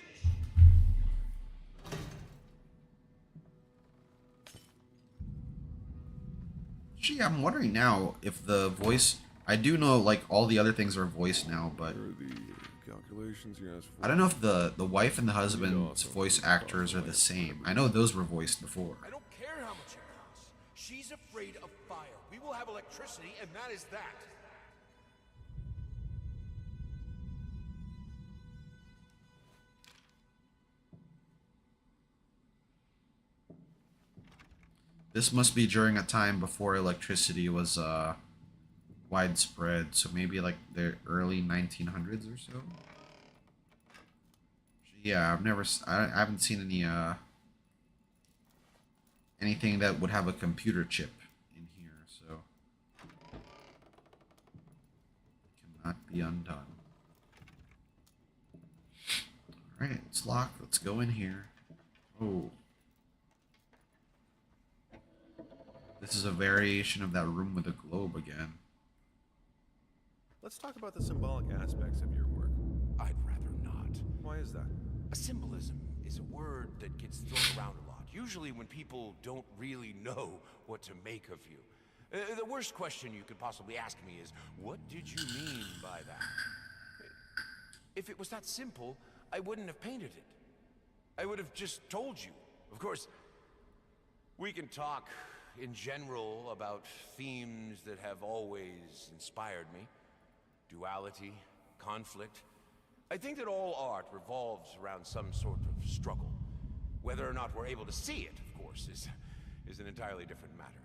Gee, I'm wondering now if the voice... I do know, like, all the other things are voiced now, but... Calculations he asked for. I don't know if the wife and the husband's voice actors are the same. I know those were voiced before. I don't care how much it costs. She's afraid of fire. We will have electricity, and that is that. This must be during a time before electricity was widespread, so maybe like the early 1900s or so. Yeah, I haven't seen any anything that would have a computer chip in here, so it cannot be undone. All right, it's locked. Let's go in here. Oh. This is a variation of that room with a globe again. Let's talk about the symbolic aspects of your work. I'd rather not. Why is that? A symbolism is a word that gets thrown around a lot, usually when people don't really know what to make of you. The worst question you could possibly ask me is, what did you mean by that? If it was that simple, I wouldn't have painted it. I would have just told you. Of course, we can talk in general about themes that have always inspired me. Duality, conflict. I think that all art revolves around some sort of struggle. Whether or not we're able to see it, of course, is an entirely different matter.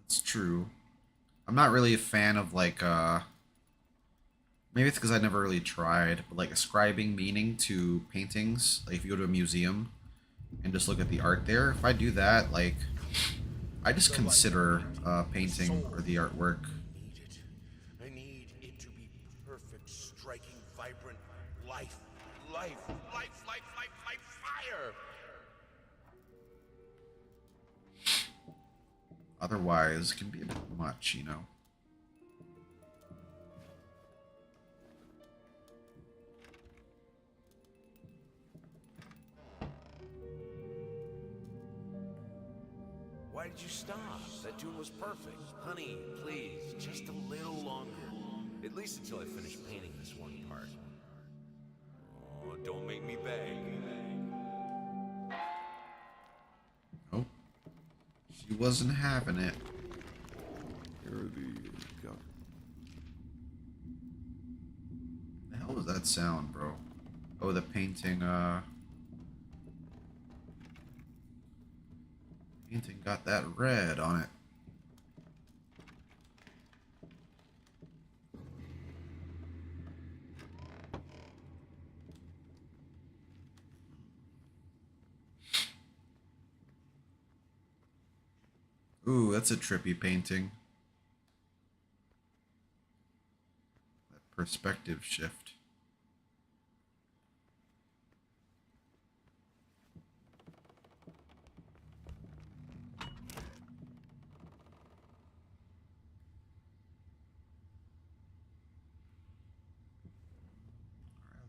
That's true. I'm not really a fan of like maybe it's because I never really tried, but like ascribing meaning to paintings. Like if you go to a museum and just look at the art there, if I do that, like I just consider painting or the artwork. I need it to be perfect, striking, vibrant life. Life, fire! Otherwise, it can be a bit much, you know. Why did you stop? That tune was perfect. Honey, please, just a little longer. At least until I finish painting this one part. Oh, don't make me beg. Oh, she wasn't having it. Here are The hell was that sound, bro? Oh, the painting, painting got that red on it. Ooh, that's a trippy painting. That perspective shift.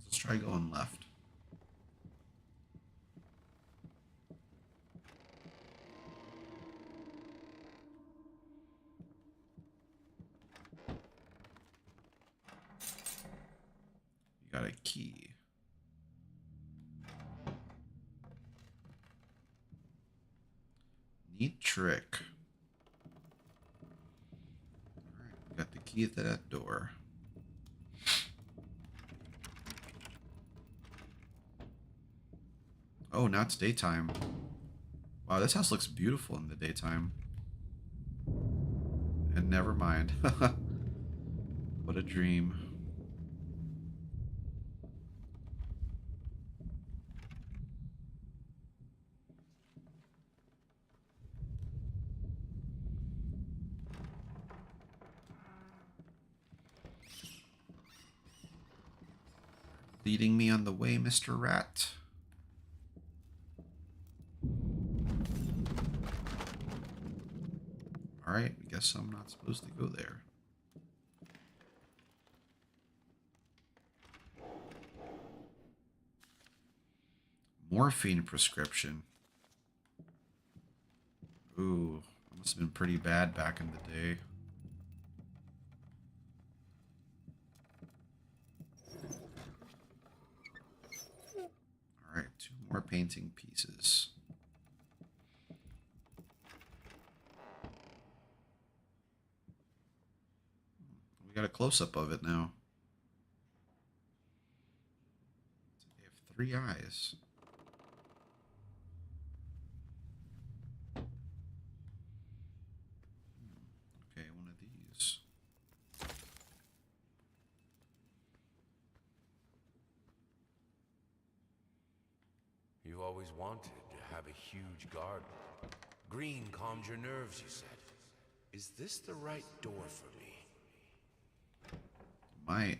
Let's try going left. You got a key. Neat trick. Alright, we got the key to that door. Oh, now it's daytime. Wow, this house looks beautiful in the daytime. And never mind. What a dream. Leading me on the way, Mr. Rat. Alright, I guess I'm not supposed to go there. Morphine prescription. Ooh, that must have been pretty bad back in the day. Alright, 2 more painting pieces. We got a close-up of it now. They have 3 eyes. Okay, one of these. You always wanted to have a huge garden. Green calms your nerves, you said. Is this the right door for me? Might.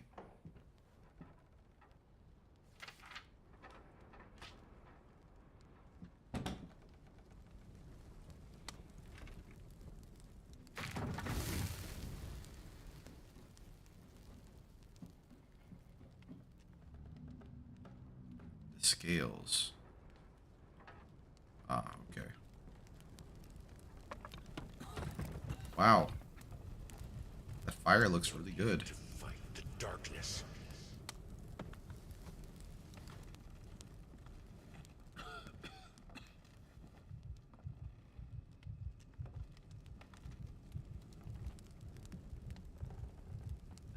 The scales. Ah, okay. Wow. That fire looks really good. To fight the darkness.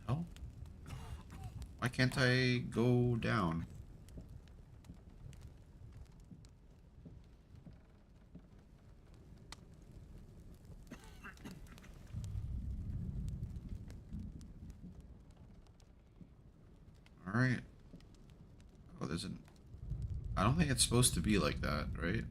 Hell? Why can't I go down? Alright. Oh, there's an... I don't think it's supposed to be like that, right?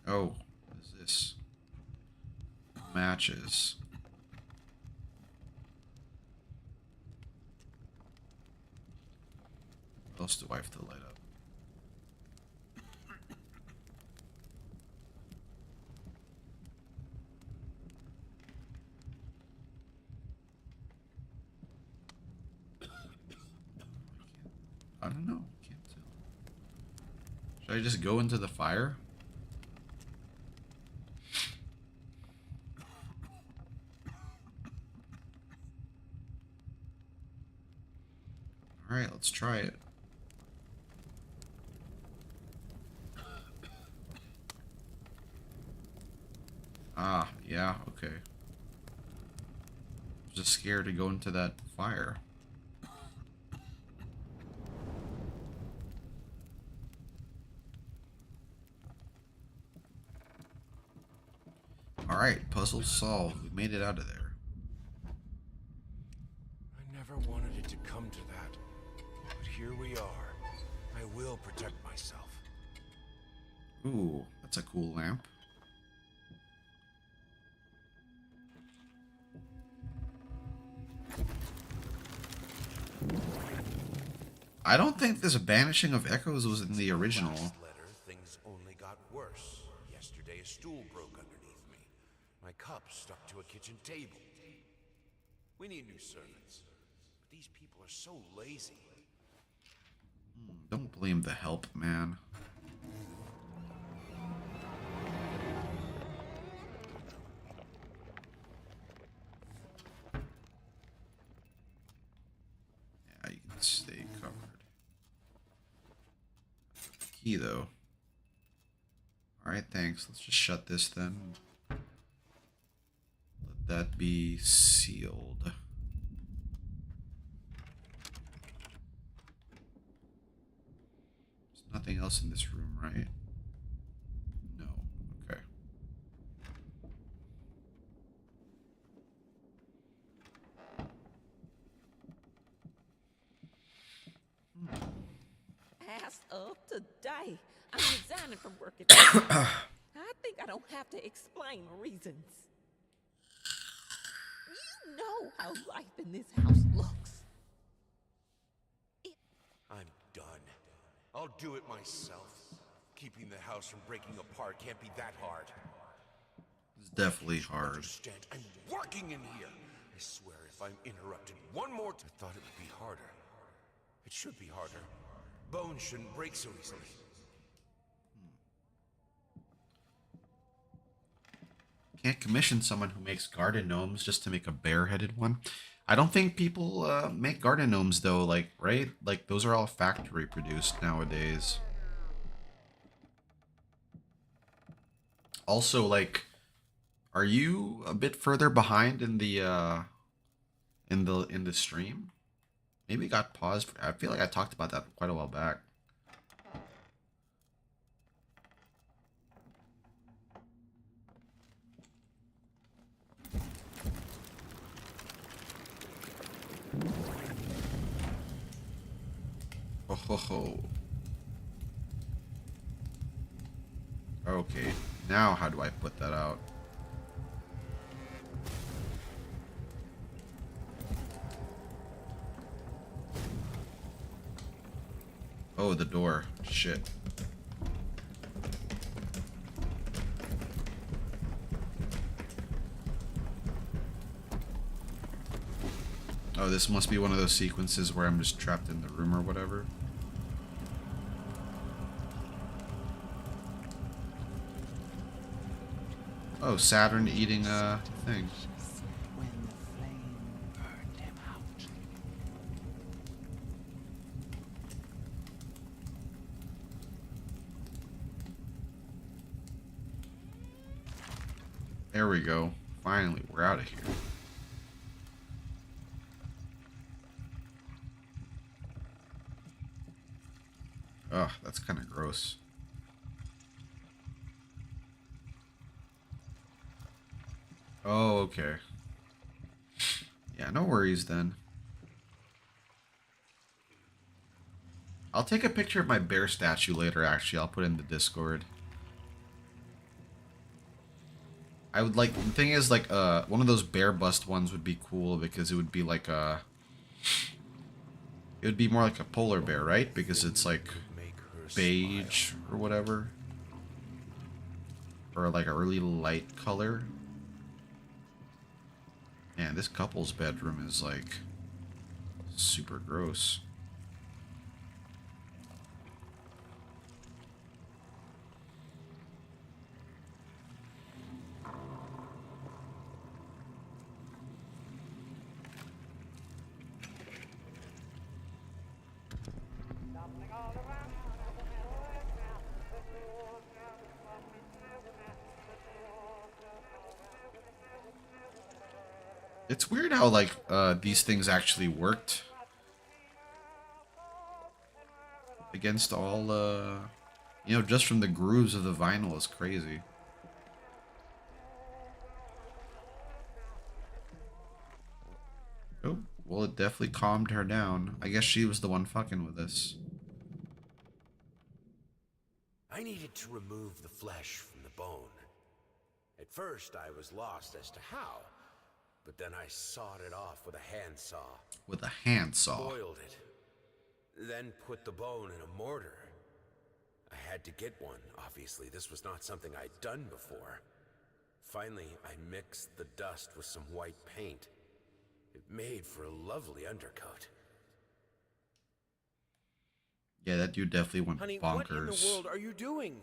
Oh, what is this? Matches. What else do I have to light up? I don't know. Can't tell. Should I just go into the fire? Alright, let's try it. Ah, yeah, okay. I'm just scared to go into that fire. Alright, puzzle solved. We made it out of there. I never wanted it to come to that. But here we are. I will protect myself. Ooh, that's a cool lamp. I don't think this Banishing of Echoes was in the original. Last letter, things only got worse. Yesterday, a stool broke underneath me. My cup stuck to a kitchen table. We need new servants. But these people are so lazy. Don't blame the help, man. Yeah, you can stay covered. Key, though. Alright, thanks. Let's just shut this then. Let that be sealed. There's nothing else in this room, right? No. Okay. As of today, I'm resigning from work at I think I don't have to explain reasons. You know how life in this house looks. I'm done. I'll do it myself. Keeping the house from breaking apart can't be that hard. It's definitely hard. Understand? I'm working in here. I swear, if I'm interrupted one more time, I thought it would be harder. It should be harder. Bones shouldn't break so easily. Can't commission someone who makes garden gnomes just to make a bear-headed one. I don't think people make garden gnomes though, like, right? Like, those are all factory produced nowadays. Also, like, are you a bit further behind in the stream? Maybe it got paused. I feel like I talked about that quite a while back. Oh ho ho. Okay, now how do I put that out? Oh, the door. Shit. Oh, this must be one of those sequences where I'm just trapped in the room or whatever. Oh, Saturn eating a thing. When the flame burned him out. There we go. Finally, we're out of here. Ugh, that's kind of gross. Oh, okay. Yeah, no worries then. I'll take a picture of my bear statue later, actually. I'll put it in the Discord. I would like... The thing is, like, one of those bear bust ones would be cool because it would be like a... It would be more like a polar bear, right? Because it's like beige or whatever. Or like a really light color. Man, this couple's bedroom is like super gross. It's weird how, like, these things actually worked against all, you know, just from the grooves of the vinyl is crazy. Oh, well, it definitely calmed her down. I guess she was the one fucking with us. I needed to remove the flesh from the bone. At first, I was lost as to how. But then I sawed it off with a handsaw. With a handsaw. Boiled it. Then put the bone in a mortar. I had to get one, obviously. This was not something I'd done before. Finally, I mixed the dust with some white paint. It made for a lovely undercoat. Yeah, that dude definitely went Honey, bonkers. what in the world are you doing?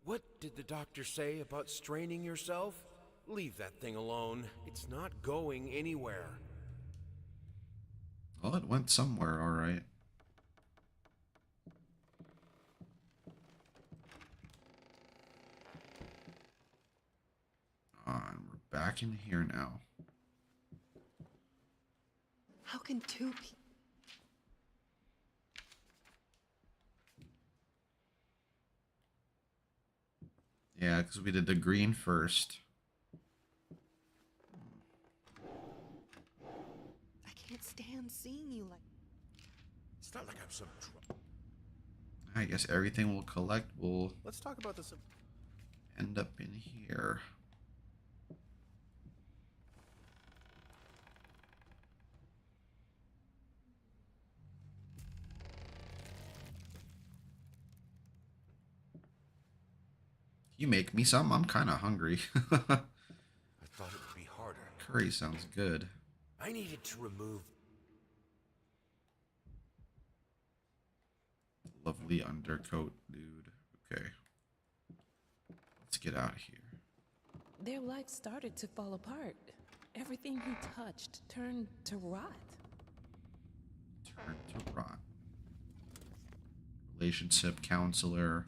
What did the doctor say about straining yourself? Leave that thing alone. It's not going anywhere. Well, it went somewhere, alright. And we're back in here now. How can two people... Yeah, because we did the green first. I can't stand seeing you like... It's not like I'm some trouble. I guess everything we'll collect will Let's talk about this. end up in here. You make me some? I'm kind of hungry. I thought it would be harder. Curry sounds good. I needed to remove... Lovely undercoat, dude. Okay. Let's get out of here. Their life started to fall apart. Everything he touched turned to rot. Turn to rot. Relationship counselor.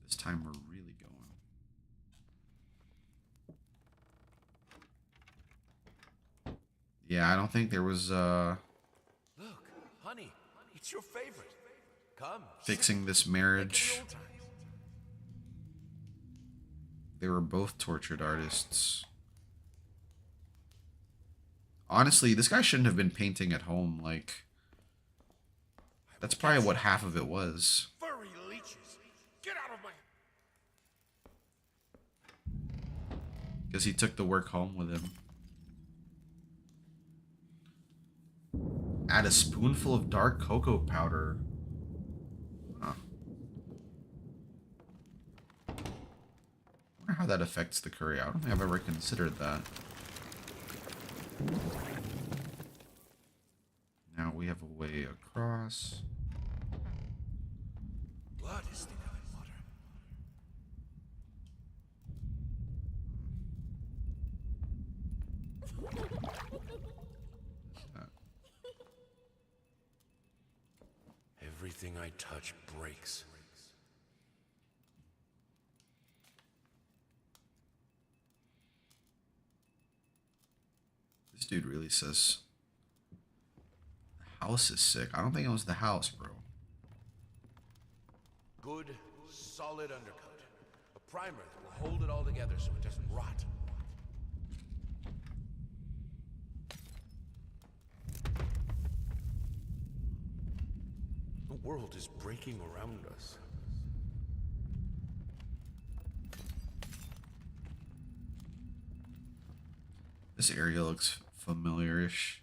This time we're really going. Yeah, I don't think there was Look, honey, it's your favorite. Come. fixing this marriage. They were both tortured artists. Honestly, this guy shouldn't have been painting at home. Like, that's probably what half of it was. Furry leeches. Get out of my... Because he took the work home with him. Add a spoonful of dark cocoa powder. Huh. I wonder how that affects the curry. I don't think I've ever considered that. Now we have a way across. Blood is thicker than water. Everything I touch breaks. This dude really says the house is sick. I don't think it was the house, bro. Good, solid undercoat. A primer that will hold it all together so it doesn't rot. The world is breaking around us. This area looks familiar-ish.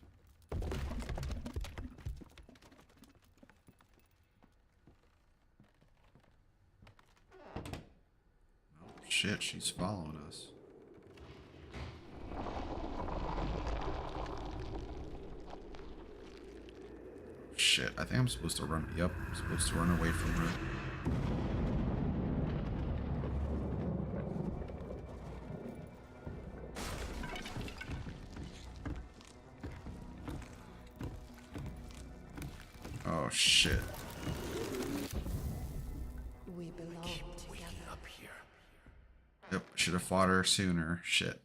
Oh shit, she's following us. Shit, I think I'm supposed to run. Yep, I'm supposed to run away from her. Oh shit. We belong together. Up here. Yep, should have fought her sooner. Shit.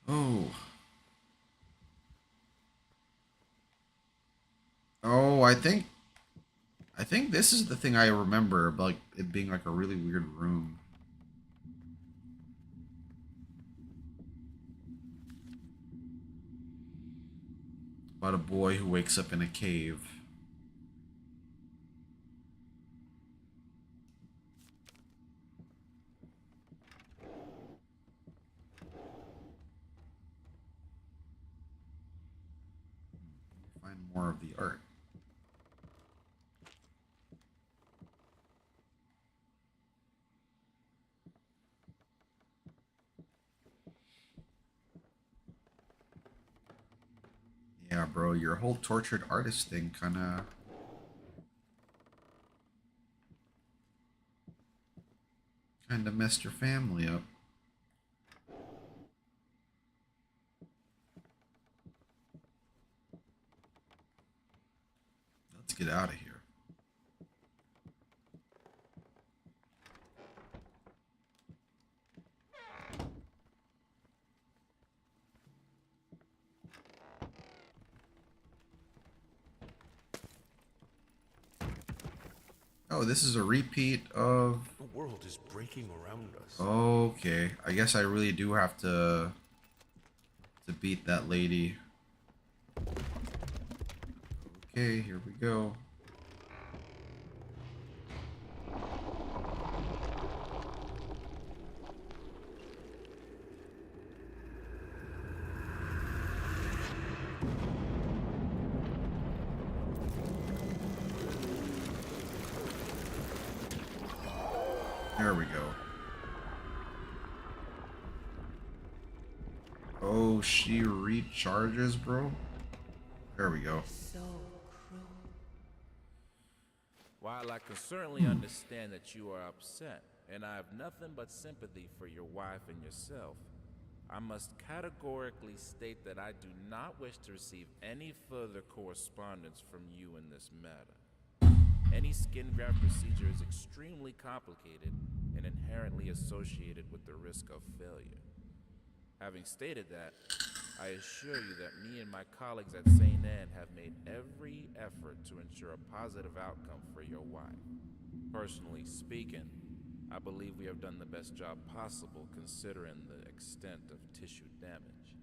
Oh. Oh, I think this is the thing I remember, like it being like a really weird room. About a boy who wakes up in a cave. Find more of the art. Yeah, bro, your whole tortured artist thing kinda messed your family up. Let's get out of here. Oh, this is a repeat of... The world is breaking around us. Okay, I guess I really do have to beat that lady. Okay, here we go. There we go. Oh, she recharges, bro. There we go. So cruel. While I can certainly understand that you are upset, and I have nothing but sympathy for your wife and yourself, I must categorically state that I do not wish to receive any further correspondence from you in this matter. Any skin graft procedure is extremely complicated and inherently associated with the risk of failure. Having stated that, I assure you that me and my colleagues at St. Anne have made every effort to ensure a positive outcome for your wife. Personally speaking, I believe we have done the best job possible considering the extent of tissue damage.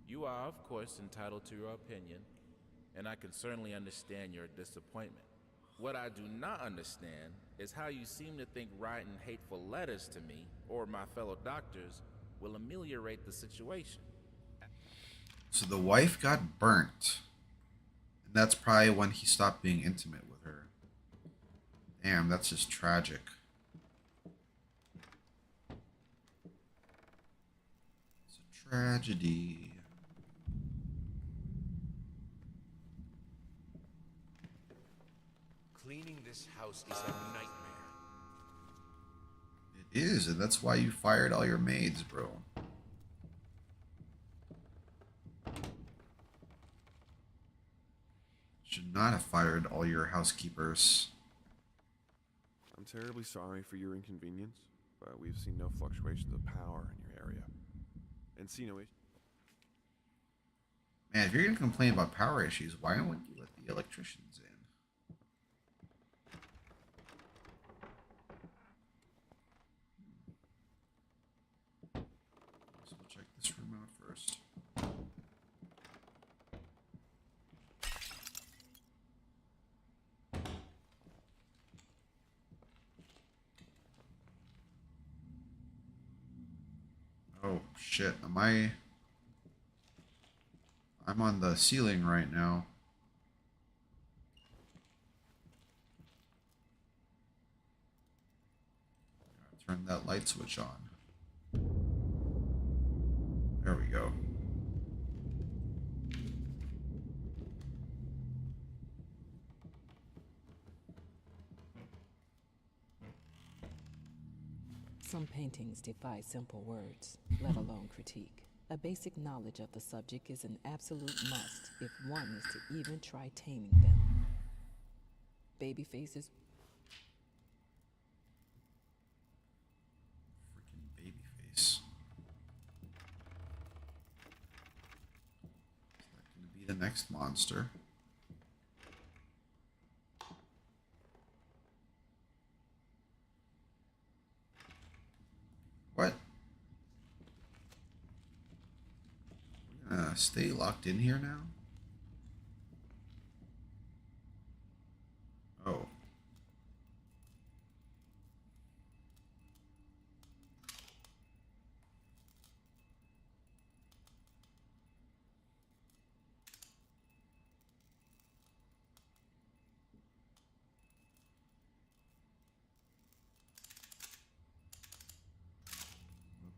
You are, of course, entitled to your opinion, and I can certainly understand your disappointment. What I do not understand is how you seem to think writing hateful letters to me, or my fellow doctors, will ameliorate the situation. So the wife got burnt. And that's probably when he stopped being intimate with her. Damn, that's just tragic. It's a tragedy. Cleaning this house is a nightmare. It is, and that's why you fired all your maids, bro. Should not have fired all your housekeepers. I'm terribly sorry for your inconvenience, but we've seen no fluctuations of power in your area. And see no issue. Man, if you're gonna complain about power issues, why don't you let the electricians in? So we'll check this room out first. Oh shit, I'm on the ceiling right now. Turn that light switch on. There we go. Some paintings defy simple words, let alone critique. A basic knowledge of the subject is an absolute must if one is to even try taming them. Baby faces. Freaking baby face. Is that going to be the next monster? What? We're gonna stay locked in here now? Oh.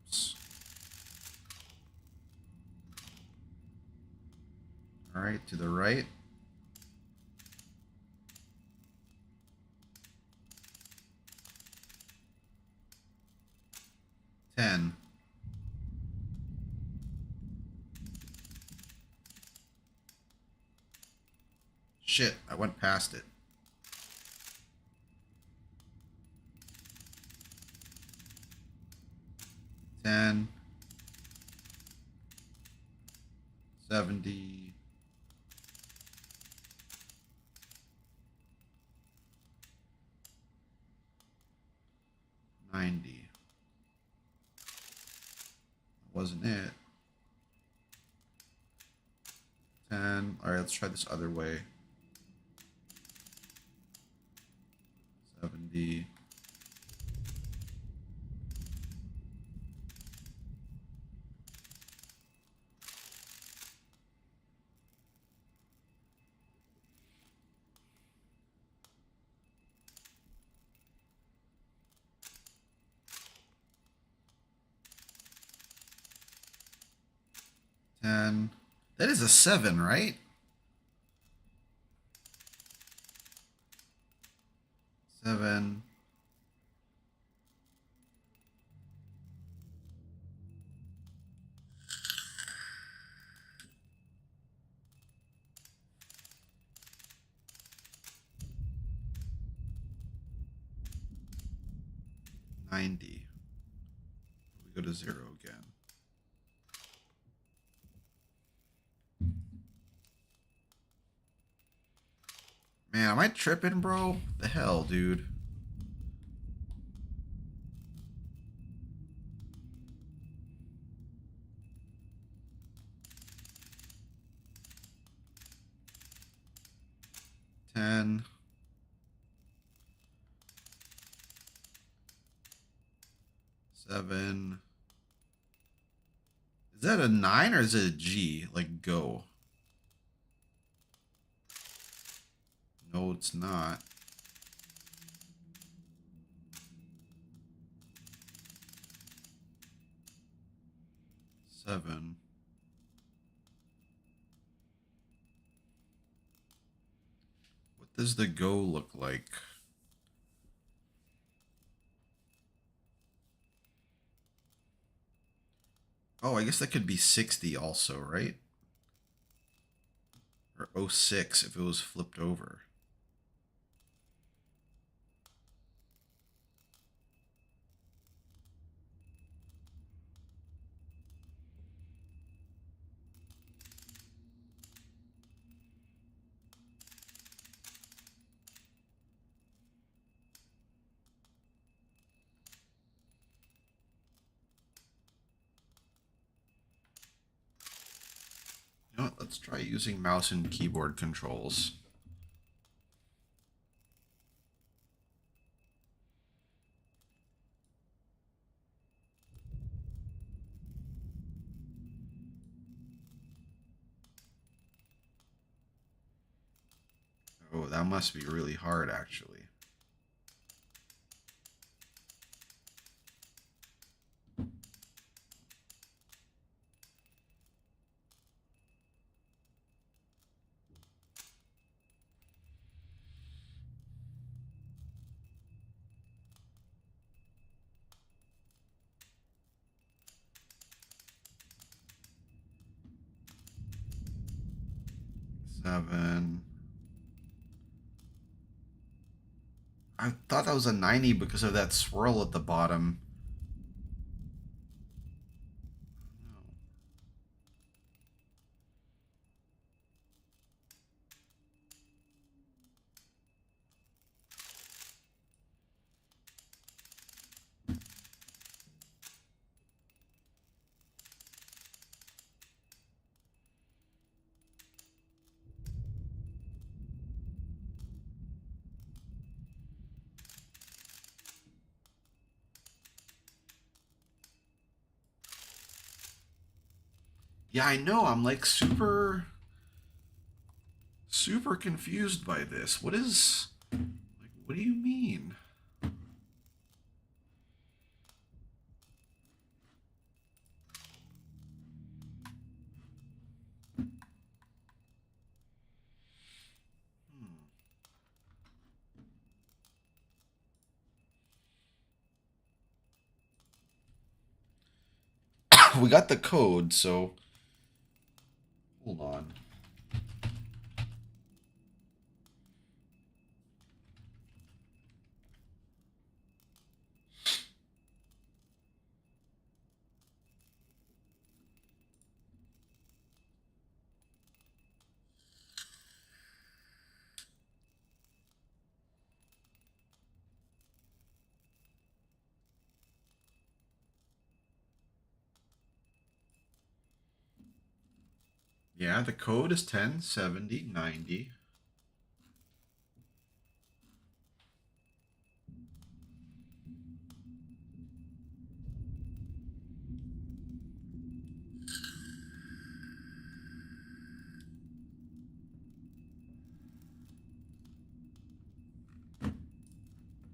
Oops. All right, to the right. Ten. Shit, I went past it. Ten. 70. 90. Wasn't it? 10. Alright, let's try this other way. 70. 10. That is a 7, right? 7. $90. We go to 0 again. Man, am I tripping, bro? The hell, dude. $10. 7. Is that a 9 or is it a G? Like go? No, it's not. Seven. What does the go look like? Oh, I guess that could be 60 also, right? Or 06 if it was flipped over. You know what? Let's try using mouse and keyboard controls. Oh, that must be really hard, actually. Seven. I thought that was a 90 because of that swirl at the bottom. Yeah, I know. I'm like super confused by this. What is, like, what do you mean? We got the code, so hold on. Yeah, the code is 107090.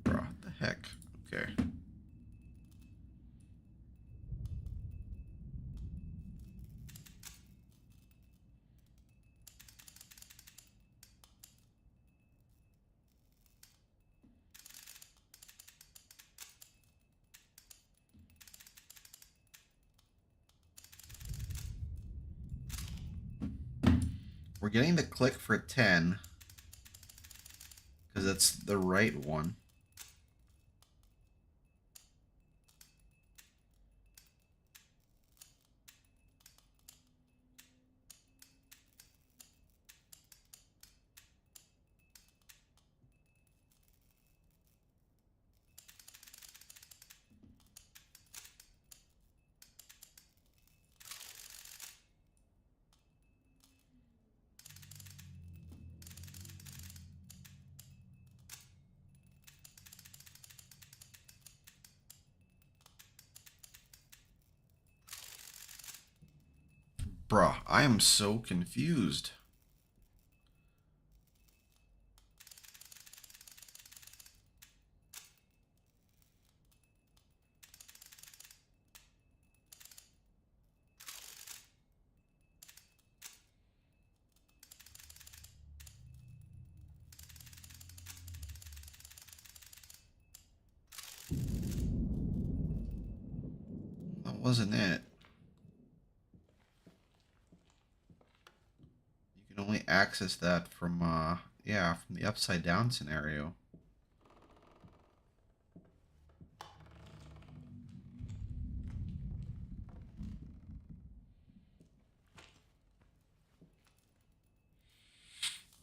Bro, what the heck? Okay. We're getting the click for 10 because that's the right one. Bruh, I am so confused. That wasn't it. You can only access that from, yeah, from the upside down scenario.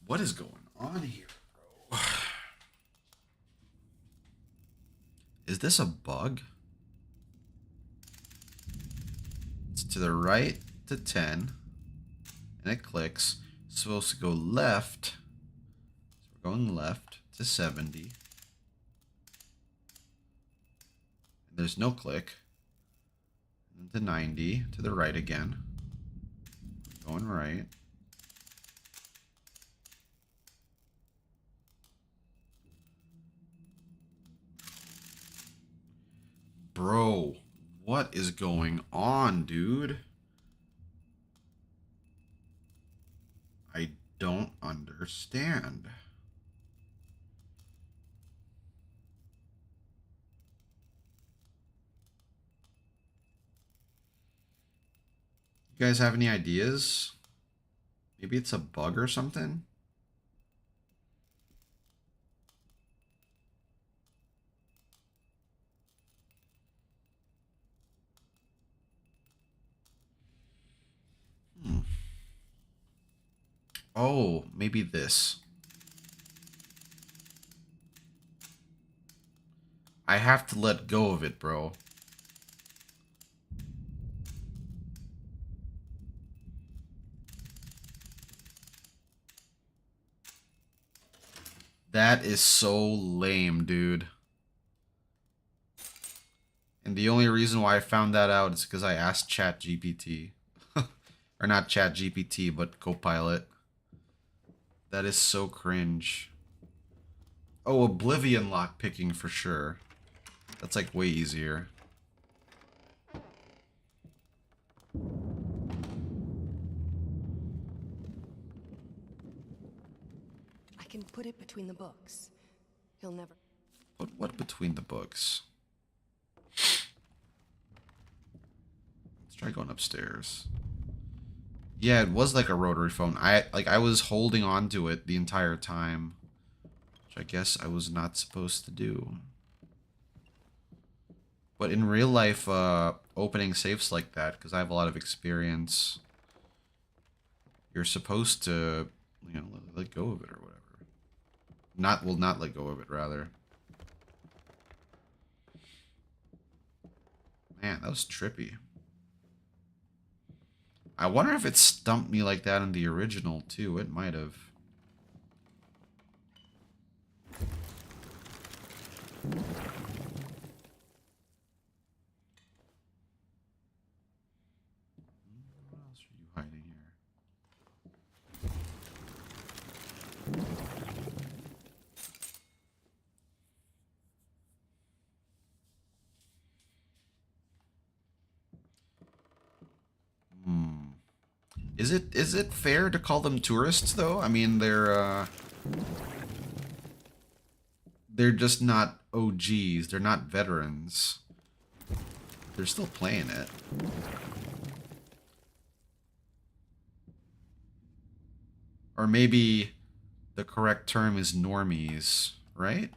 What is going on here, bro? Is this a bug? It's to the right to 10, and it clicks. It's supposed to go left. So we're going left to 70. And there's no click. And to 90, to the right again. Going right. Bro, what is going on, dude? I don't understand. You guys have any ideas? Maybe it's a bug or something? Oh, maybe this. I have to let go of it, bro. That is so lame, dude. And the only reason why I found that out is because I asked ChatGPT. Or not ChatGPT, but Copilot. That is so cringe. Oh, Oblivion lockpicking for sure. That's like way easier. I can put it between the books. He'll never... But what between the books? Let's try going upstairs. Yeah, it was like a rotary phone. I was holding on to it the entire time, which I guess I was not supposed to do. But in real life, opening safes like that, because I have a lot of experience, you're supposed to, you know, let go of it or whatever. Not let go of it, rather. Man, that was trippy. I wonder if it stumped me like that in the original, too. It might have. What else are you hiding here? Is it fair to call them tourists though? I mean, they're just not OGs. They're not veterans. They're still playing it. Or maybe the correct term is normies, right?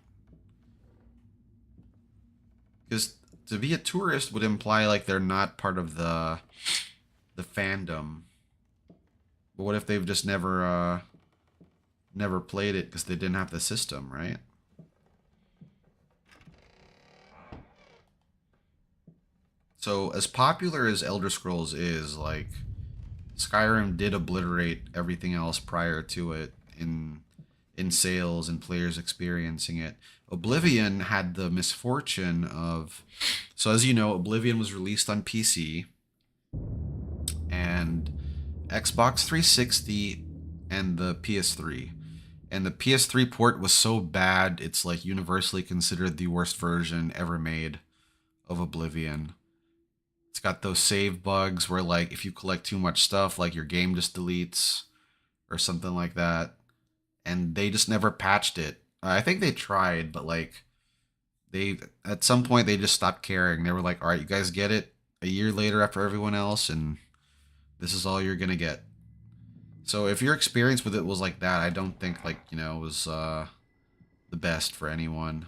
Because to be a tourist would imply like they're not part of the fandom. But what if they've just never played it because they didn't have the system, right? So as popular as Elder Scrolls is, like Skyrim did obliterate everything else prior to it in sales and players experiencing it. Oblivion had the misfortune of, so as you know, Oblivion was released on PC and Xbox 360 and the PS3. And the PS3 port was so bad, it's like universally considered the worst version ever made of Oblivion. It's got those save bugs where like if you collect too much stuff, like your game just deletes or something like that. And they just never patched it. I think they tried, but like they at some point they just stopped caring. They were like, "All right, you guys get it a year later after everyone else and this is all you're going to get." So if your experience with it was like that, I don't think like, you know, it was the best for anyone.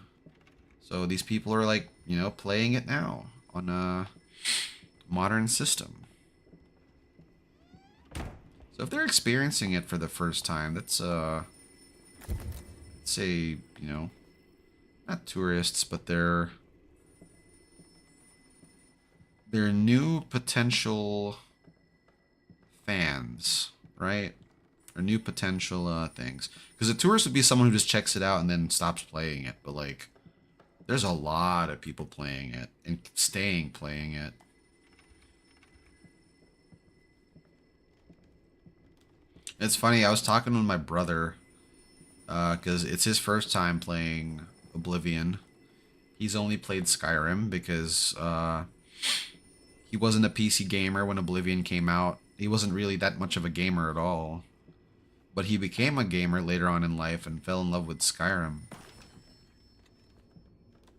So these people are like, you know, playing it now on a modern system. So if they're experiencing it for the first time, that's let's say, you know, not tourists, but they're new potential fans, right? Or new potential things. Because a tourist would be someone who just checks it out and then stops playing it. But like, there's a lot of people playing it and staying playing it. It's funny, I was talking with my brother, because it's his first time playing Oblivion. He's only played Skyrim because he wasn't a PC gamer when Oblivion came out. He wasn't really that much of a gamer at all. But he became a gamer later on in life and fell in love with Skyrim.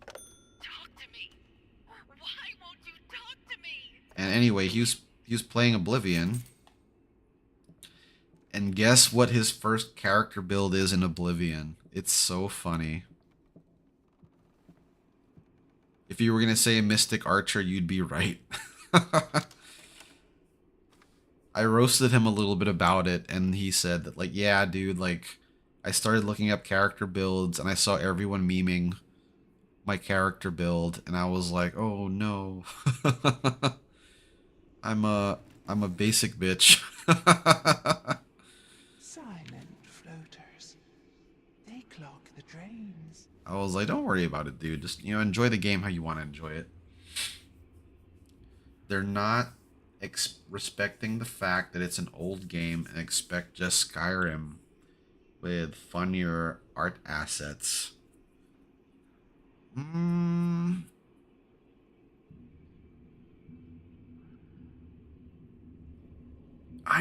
Talk to me. Why won't you talk to me? And anyway, he was playing Oblivion. And guess what his first character build is in Oblivion? It's so funny. If you were going to say a Mystic Archer, you'd be right. I roasted him a little bit about it, and he said that, like, yeah, dude, like, I started looking up character builds, and I saw everyone memeing my character build, and I was like, oh, no. I'm a basic bitch. Silent floaters. They clog the drains. I was like, don't worry about it, dude. Just, you know, enjoy the game how you want to enjoy it. They're not respecting the fact that it's an old game and expect just Skyrim with funnier art assets. I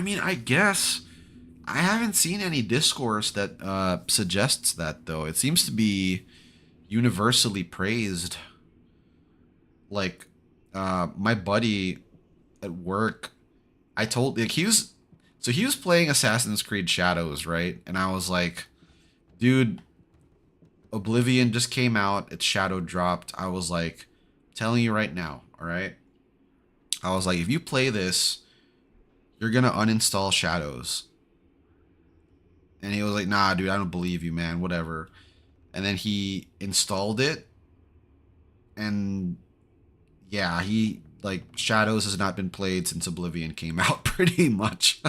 mean, I guess I haven't seen any discourse that suggests that, though. It seems to be universally praised. Like, my buddy at work, I told, like, he was playing Assassin's Creed Shadows, right? And I was like, dude, Oblivion just came out, it's shadow dropped. I was like, telling you right now, all right? I was like, if you play this, you're gonna uninstall Shadows. And he was like, nah, dude, I don't believe you, man, whatever. And then he installed it, and yeah, he, like, Shadows has not been played since Oblivion came out, pretty much.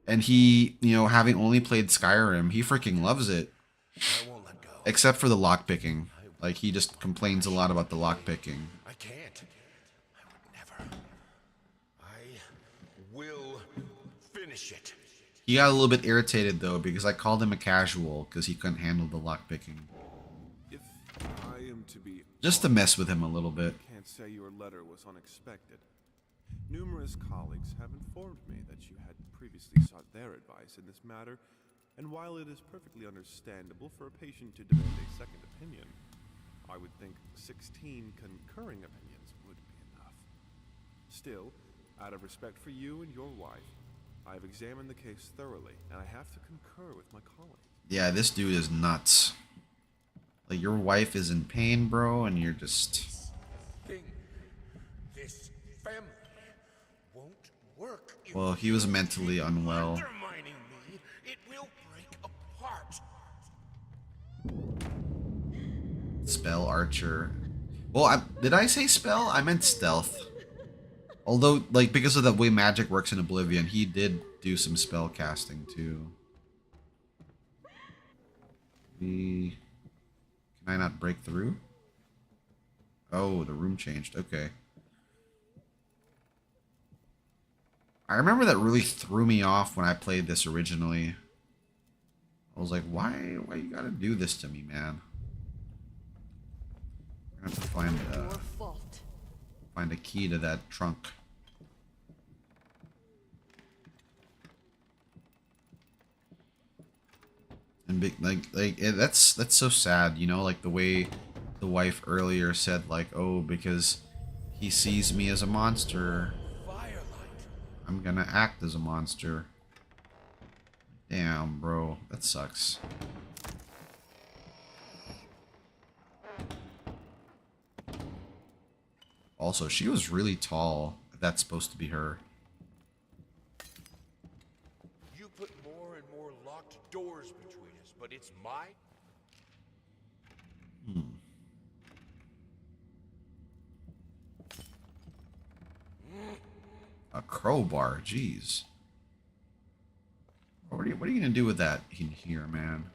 And he, you know, having only played Skyrim, he freaking loves it. I won't let go. Except for the lockpicking. Like, he just complains a lot about the lockpicking. I can't. I would never. I will finish it. He got a little bit irritated, though, because I called him a casual, because he couldn't handle the lockpicking. If I am to be Just to mess with him a little bit. I can't say your letter was unexpected. Numerous colleagues have informed me that you had previously sought their advice in this matter, and while it is perfectly understandable for a patient to demand a second opinion, I would think 16 concurring opinions would be enough. Still, out of respect for you and your wife, I've examined the case thoroughly, and I have to concur with my colleague. Yeah, this dude is nuts. Like, your wife is in pain, bro, and you're just... This family won't work. Well, he was mentally unwell. Undermining me, it will break apart. Spell archer. Well, did I say spell? I meant stealth. Although, like, because of the way magic works in Oblivion, he did do some spell casting, too. Can I not break through? Oh, the room changed. Okay. I remember that really threw me off when I played this originally. I was like, why you gotta do this to me, man? I'm gonna have to find a key to that trunk. And big, that's so sad, you know, like the way the wife earlier said, like, oh, because he sees me as a monster, I'm gonna act as a monster. Damn, bro, that sucks. Also, she was really tall. If that's supposed to be her. You put more and more locked doors between us, but it's my... A crowbar, jeez. What are you gonna do with that in here, man?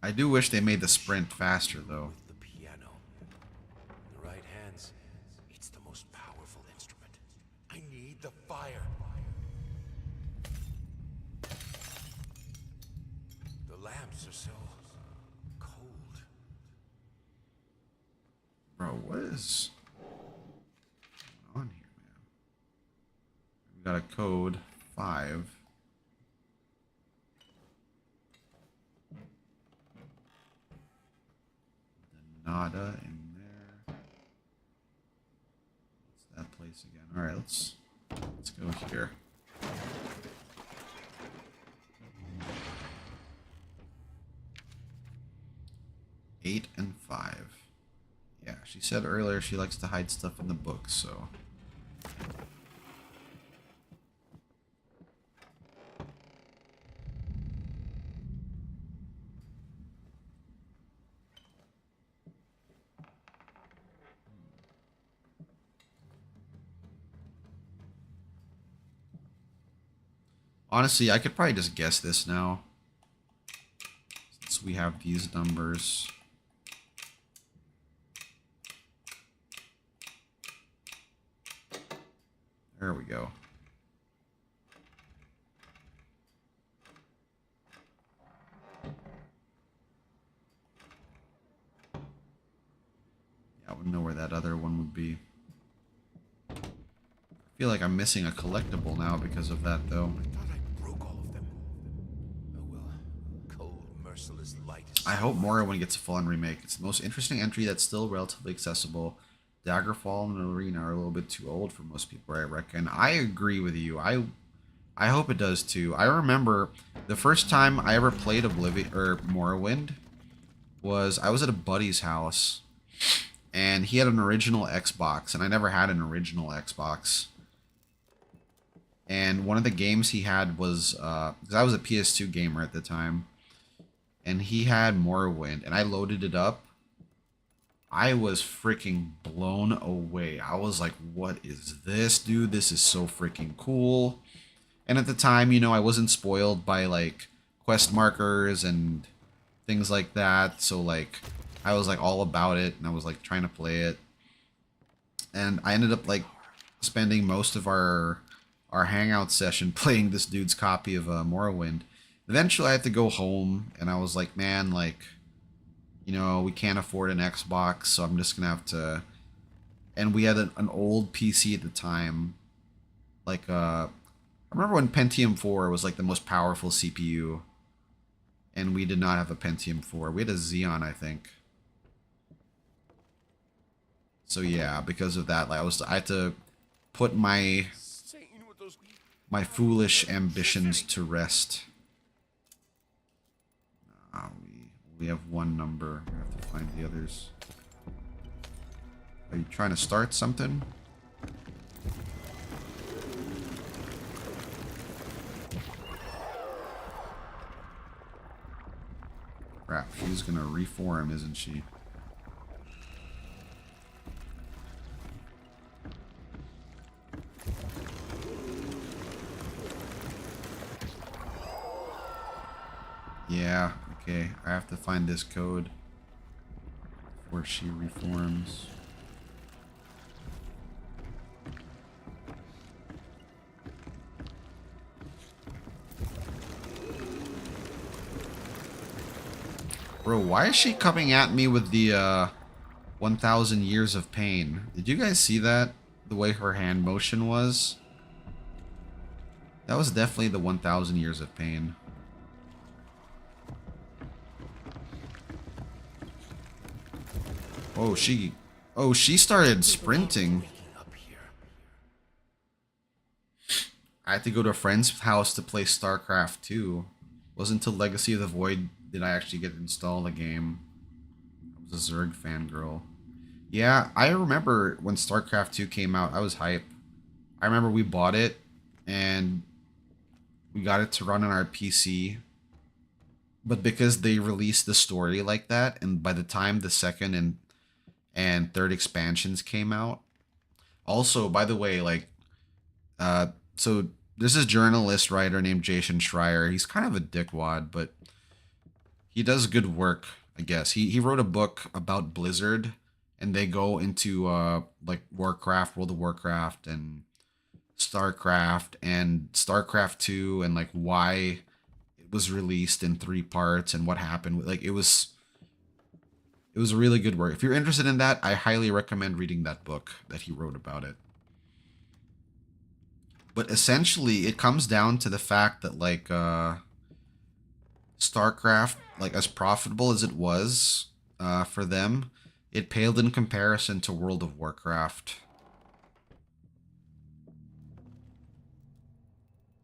I do wish they made the sprint faster, though. The piano. In the right hands, it's the most powerful instrument. I need the fire. The lamps are so cold. Bro, what is going on here, man? We got a code 5. Nada in there. What's that place again? All right, let's go here. Eight and 5. Yeah, she said earlier she likes to hide stuff in the books, so. Honestly, I could probably just guess this now. Since we have these numbers. There we go. Yeah, I wouldn't know where that other one would be. I feel like I'm missing a collectible now because of that, though. I hope Morrowind gets a full-on remake. It's the most interesting entry that's still relatively accessible. Daggerfall and Arena are a little bit too old for most people, I reckon. I agree with you. I hope it does too. I remember the first time I ever played Morrowind was I was at a buddy's house, and he had an original Xbox, and I never had an original Xbox. And one of the games he had was because I was a PS2 gamer at the time. And he had Morrowind, and I loaded it up. I was freaking blown away. I was like, what is this, dude? This is so freaking cool. And at the time, you know, I wasn't spoiled by, like, quest markers and things like that. So, like, I was, like, all about it, and I was, like, trying to play it. And I ended up, like, spending most of our hangout session playing this dude's copy of Morrowind. Eventually, I had to go home, and I was like, man, like, you know, we can't afford an Xbox, so I'm just going to have to... And we had an old PC at the time, like I remember when Pentium 4 was like the most powerful CPU, and we did not have a Pentium 4. We had a Xeon, I think. So yeah, because of that, like I had to put my foolish ambitions to rest. We have one number. We have to find the others. Are you trying to start something? Crap, she's gonna reform, isn't she? Yeah, okay. I have to find this code before she reforms. Bro, why is she coming at me with the 1,000 years of pain? Did you guys see that? The way her hand motion was? That was definitely the 1,000 years of pain. Oh, she started sprinting. I had to go to a friend's house to play StarCraft 2. Wasn't until Legacy of the Void did I actually get to install the game. I was a Zerg fangirl. Yeah, I remember when StarCraft 2 came out, I was hype. I remember we bought it and we got it to run on our PC. But because they released the story like that, and by the time the second and third expansions came out. Also, by the way, like, so there's this journalist writer named Jason Schreier. He's kind of a dickwad, but he does good work, I guess. He wrote a book about Blizzard, and they go into like Warcraft, World of Warcraft, and StarCraft 2, and like why it was released in 3 parts and what happened. Like it was really good work. If you're interested in that, I highly recommend reading that book that he wrote about it. But essentially, it comes down to the fact that, like, StarCraft, like, as profitable as it was for them, it paled in comparison to World of Warcraft.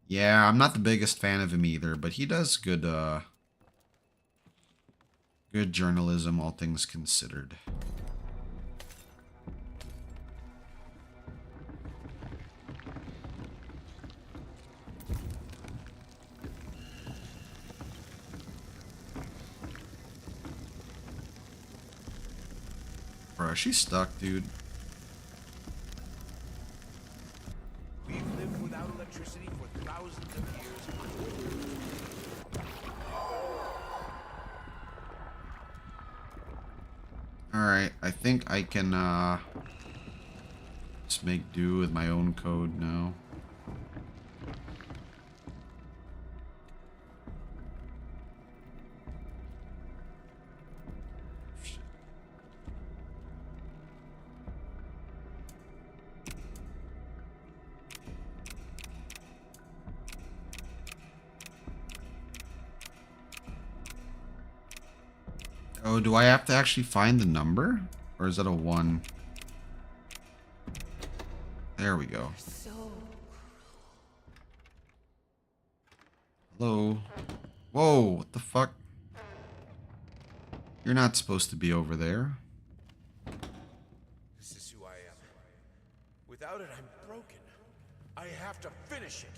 Yeah, I'm not the biggest fan of him either, but he does good, good journalism, all things considered. Bro, she's stuck, dude. We've lived without electricity for thousands of years. Alright, I think I can just make do with my own code now. Oh, do I have to actually find the number? Or is that a 1? There we go. Hello? Whoa, what the fuck? You're not supposed to be over there. This is who I am. Without it, I'm broken. I have to finish it.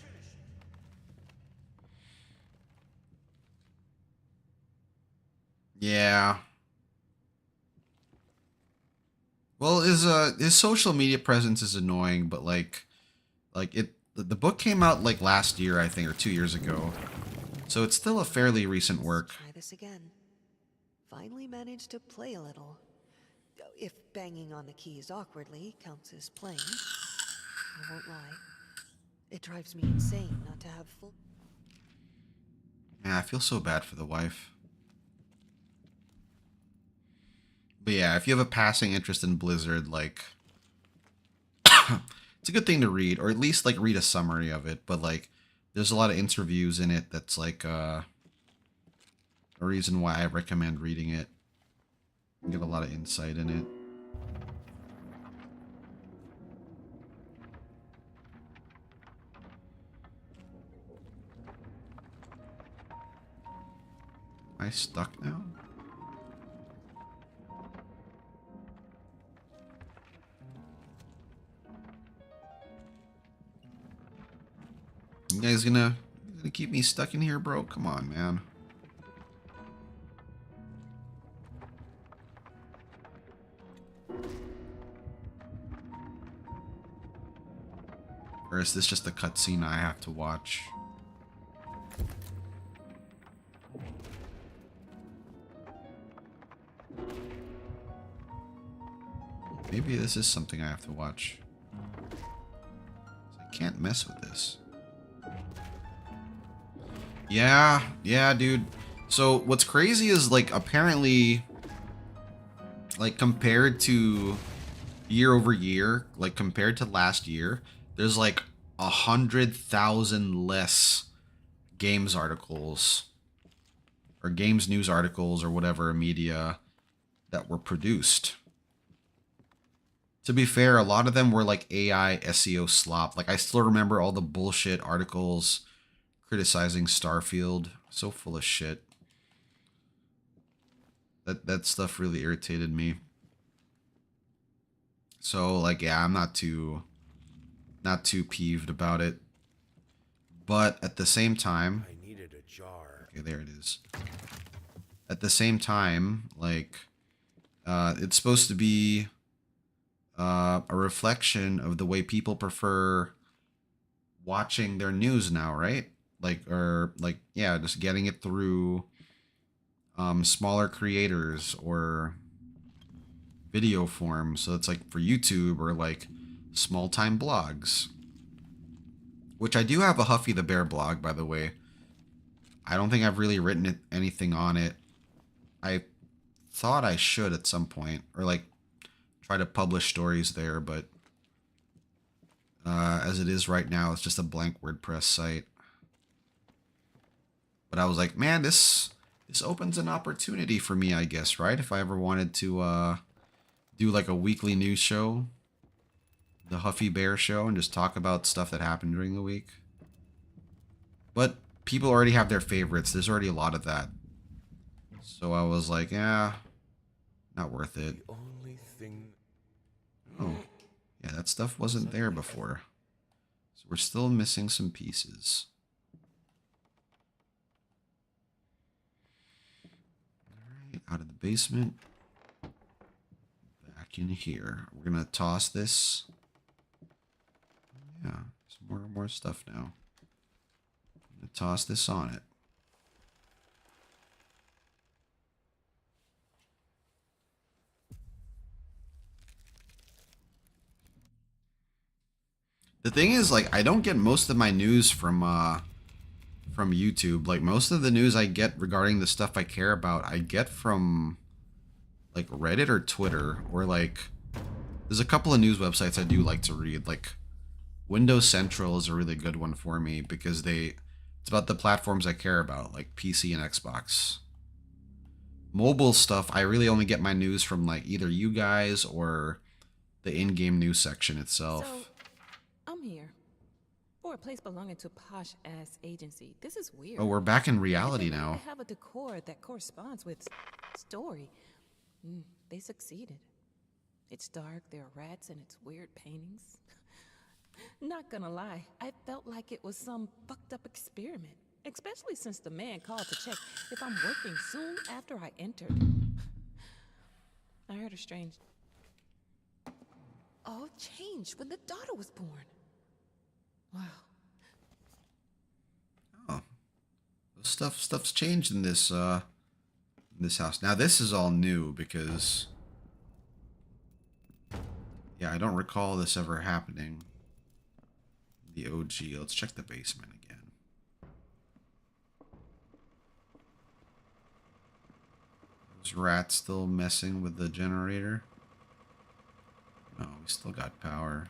Yeah. Well, his social media presence is annoying, but like the book came out like last year, I think, or 2 years ago. So it's still a fairly recent work. Try this again. Finally managed to play a little. If banging on the keys awkwardly counts as playing. I won't lie. It drives me insane not to have full... Yeah, I feel so bad for the wife. But yeah, if you have a passing interest in Blizzard, like, it's a good thing to read, or at least like read a summary of it. But like, there's a lot of interviews in it that's like a reason why I recommend reading it. You get a lot of insight in it. Am I stuck now? You guys gonna keep me stuck in here, bro? Come on, man. Or is this just a cutscene I have to watch? Maybe this is something I have to watch. I can't mess with this. Yeah, dude. So what's crazy is like apparently like compared to year over year, like compared to last year, there's like 100,000 less games articles or games news articles or whatever media that were produced. To be fair, a lot of them were like AI SEO slop. Like I still remember all the bullshit articles criticizing Starfield. So full of shit. That stuff really irritated me. So like yeah, I'm not too peeved about it. But at the same time, I needed a jar. Okay, there it is. At the same time, like it's supposed to be a reflection of the way people prefer watching their news now, right? Yeah, just getting it through smaller creators or video form. So it's like for YouTube or like small time blogs. Which I do have a Huffy the Bear blog, by the way. I don't think I've really written anything on it. I thought I should at some point, or like try to publish stories there, but as it is right now, it's just a blank WordPress site. But I was like, man, this opens an opportunity for me, I guess, right? If I ever wanted to do like a weekly news show, the Huffy Bear show, and just talk about stuff that happened during the week. But people already have their favorites. There's already a lot of that. So I was like, yeah, not worth it. The only thing... Oh, yeah, that stuff wasn't there before. So we're still missing some pieces. Alright, out of the basement. Back in here. We're gonna toss this. Yeah, there's more stuff now. I'm gonna toss this on it. The thing is, like, I don't get most of my news from YouTube. Like, most of the news I get regarding the stuff I care about, I get from, like, Reddit or Twitter. Or, like, there's a couple of news websites I do like to read. Like, Windows Central is a really good one for me because it's about the platforms I care about, like PC and Xbox. Mobile stuff, I really only get my news from, like, either you guys or the in-game news section itself. So, I'm here. For a place belonging to a posh-ass agency. This is weird. Oh, we're back in reality They now. have a decor that corresponds with story. They succeeded. It's dark, there are rats, and it's weird paintings. Not gonna lie, I felt like it was some fucked up experiment. Especially since the man called to check if I'm working soon after I entered. I heard a strange... All changed when the daughter was born. Wow. Oh, stuff's changed in this house. Now this is all new because, yeah, I don't recall this ever happening. The OG. Let's check the basement again. Is rat still messing with the generator? No, we still got power.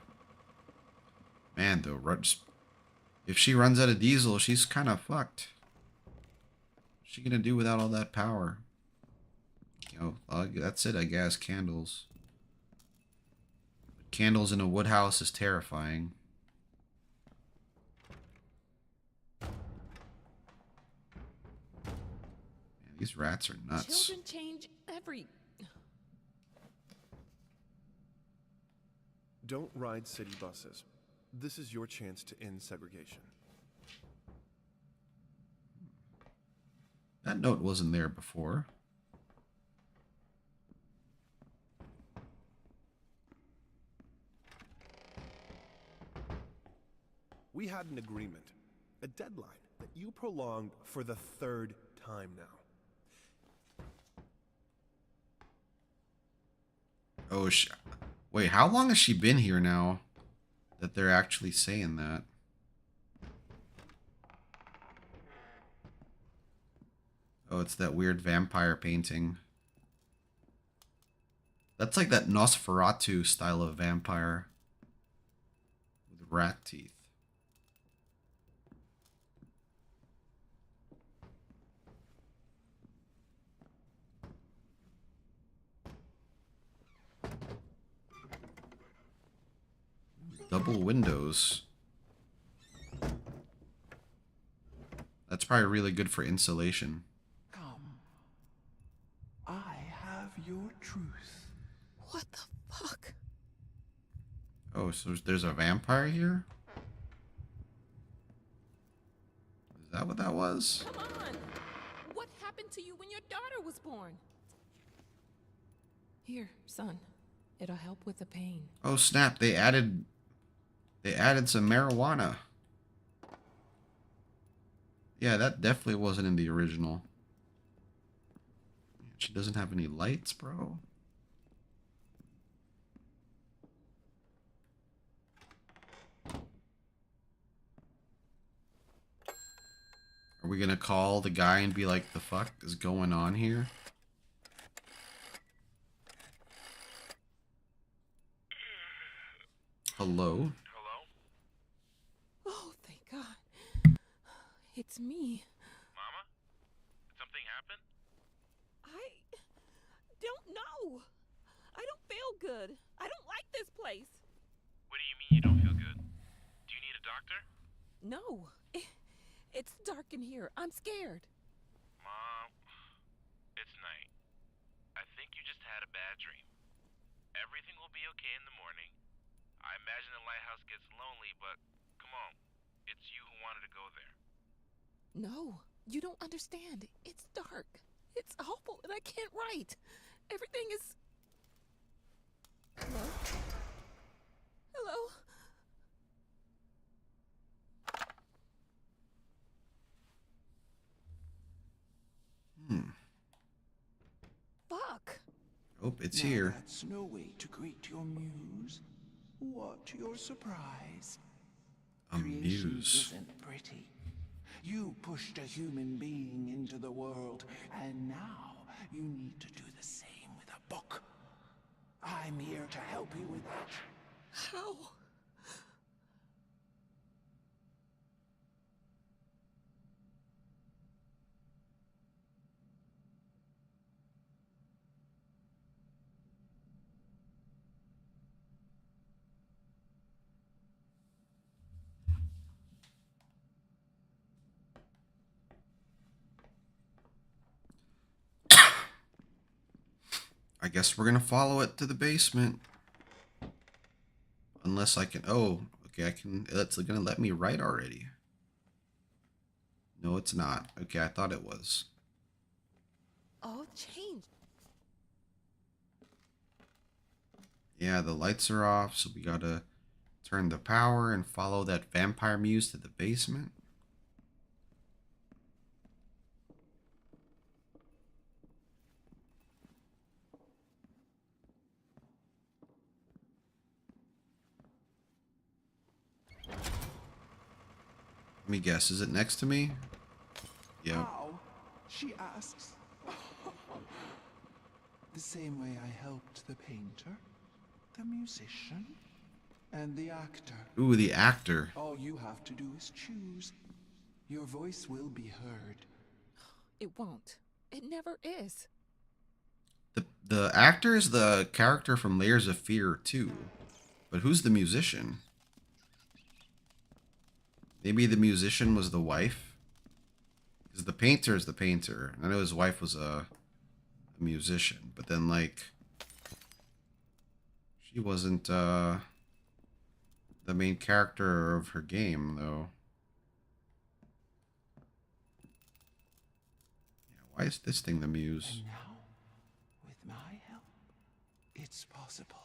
Man, though, just If she runs out of diesel, she's kind of fucked. What's she gonna do without all that power? You know, that's it, I guess. Candles. But candles in a wood house is terrifying. Man, these rats are nuts. Children change every... Don't ride city buses. This is your chance to end segregation. That note wasn't there before. We had an agreement, a deadline that you prolonged for the third time now. Oh, wait, how long has she been here now that they're actually saying that? Oh, it's that weird vampire painting. That's like that Nosferatu style of vampire with rat teeth. Double windows. That's probably really good for insulation. Come. I have your truth. What the fuck? Oh, so there's a vampire here? Is that what that was? Come on! What happened to you when your daughter was born? Here, son. It'll help with the pain. Oh snap, they added some marijuana. Yeah, that definitely wasn't in the original. She doesn't have any lights, bro. Are we gonna call the guy and be like, the fuck is going on here? Hello? Hello? Oh, thank God. It's me. Mama? Did something happen? I don't know. I don't feel good. I don't like this place. What do you mean you don't feel good? Do you need a doctor? No. It's dark in here. I'm scared. Mom, it's night. I think you just had a bad dream. Everything will be okay in the morning. I imagine the lighthouse gets lonely, but come on. It's you who wanted to go there. No, you don't understand. It's dark. It's awful, and I can't write. Everything is... Hello? Hello? Fuck. Oh, it's Now here. That's no way to greet your muse. What your surprise? A Creation muse. isn't pretty. You pushed a human being into the world, and now you need to do the same with a book. I'm here to help you with that. How? I guess we're gonna follow it to the basement. Unless I can... Oh, okay, I can... It's gonna let me write already. No, it's not. Okay, I thought it was. All changed. Yeah, the lights are off, so we gotta turn the power and follow that vampire muse to the basement. Let me guess, is it next to me? Yep. How? She asks. The same way I helped the painter, the musician, and the actor. Ooh, the actor. All you have to do is choose. Your voice will be heard. It won't. It never is. The actor is the character from Layers of Fear too. But who's the musician? Maybe the musician was the wife? Because the painter is the painter. I know his wife was a musician, but then like she wasn't the main character of her game though. Yeah, why is this thing the muse? And now, with my help, it's possible.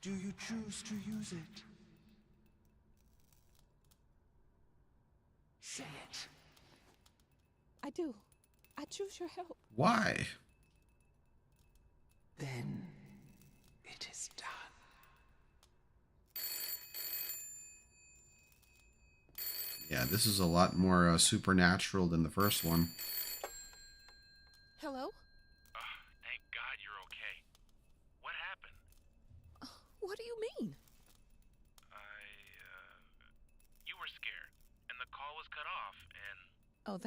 Do you choose to use it? Say it. I do. I choose your help. Why? Then it is done. Yeah, this is a lot more supernatural than the first one. Hello? Thank God you're okay. What happened? What do you mean? You were scared, and the call was cut off, and... Oh,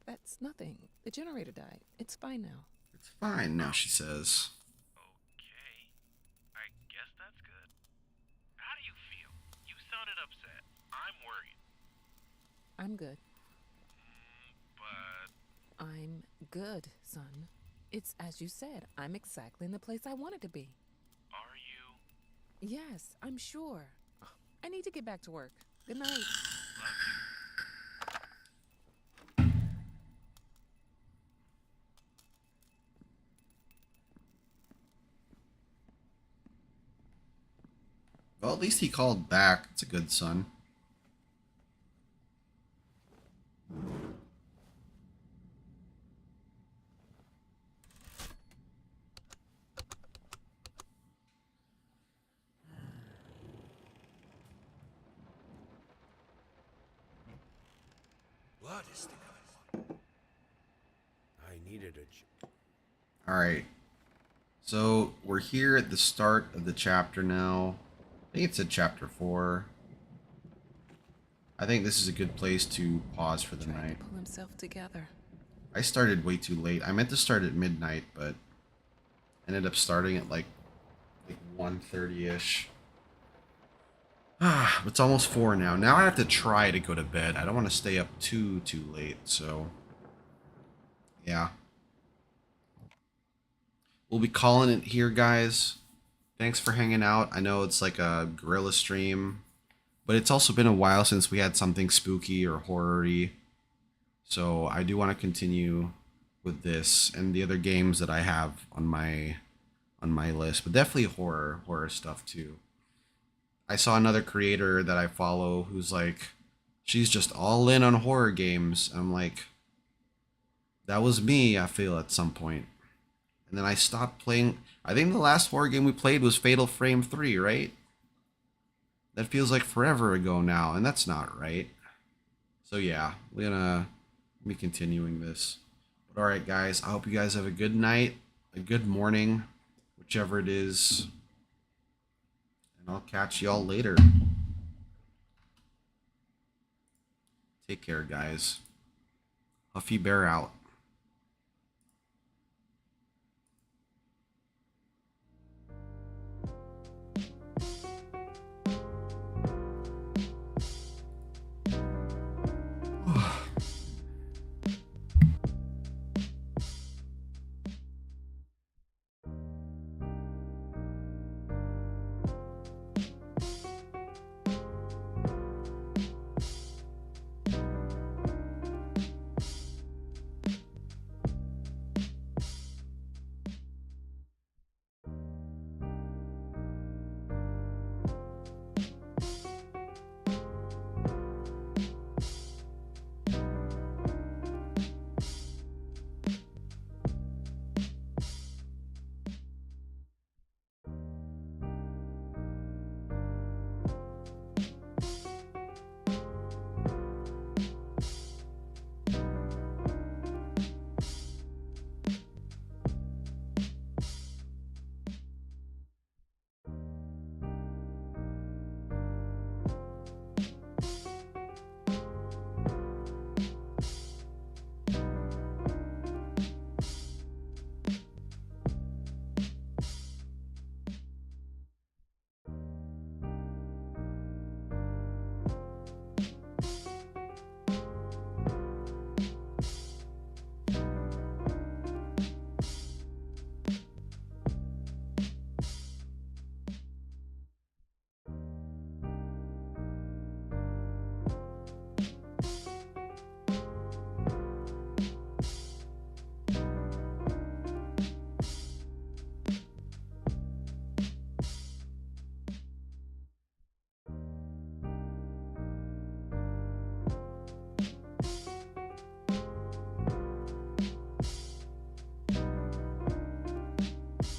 that's nothing. The generator died. It's fine now. It's fine now, she says. Okay. I guess that's good. How do you feel? You sounded upset. I'm worried. I'm good. But... I'm good, son. It's as you said. I'm exactly in the place I wanted to be. Are you? Yes, I'm sure. I need to get back to work. Good night. Well, at least he called back. It's a good son. What is the I needed a... Alright. So, we're here at the start of the chapter now. I think it's at chapter 4. I think this is a good place to pause for the night. Pull himself together. I started way too late. I meant to start at midnight, but ended up starting at like 1:30ish. It's almost 4 now. Now I have to try to go to bed. I don't want to stay up too late, so yeah. We'll be calling it here, guys. Thanks for hanging out. I know it's like a guerrilla stream, but it's also been a while since we had something spooky or horror-y. So I do want to continue with this and the other games that I have on my list, but definitely horror stuff too. I saw another creator that I follow who's like, she's just all in on horror games. I'm like, that was me, I feel, at some point. And then I stopped playing. I think the last horror game we played was Fatal Frame 3, right? That feels like forever ago now, and that's not right. So yeah, we're gonna be continuing this. But alright guys, I hope you guys have a good night, a good morning, whichever it is. And I'll catch y'all later. Take care, guys. Huffy Bear out.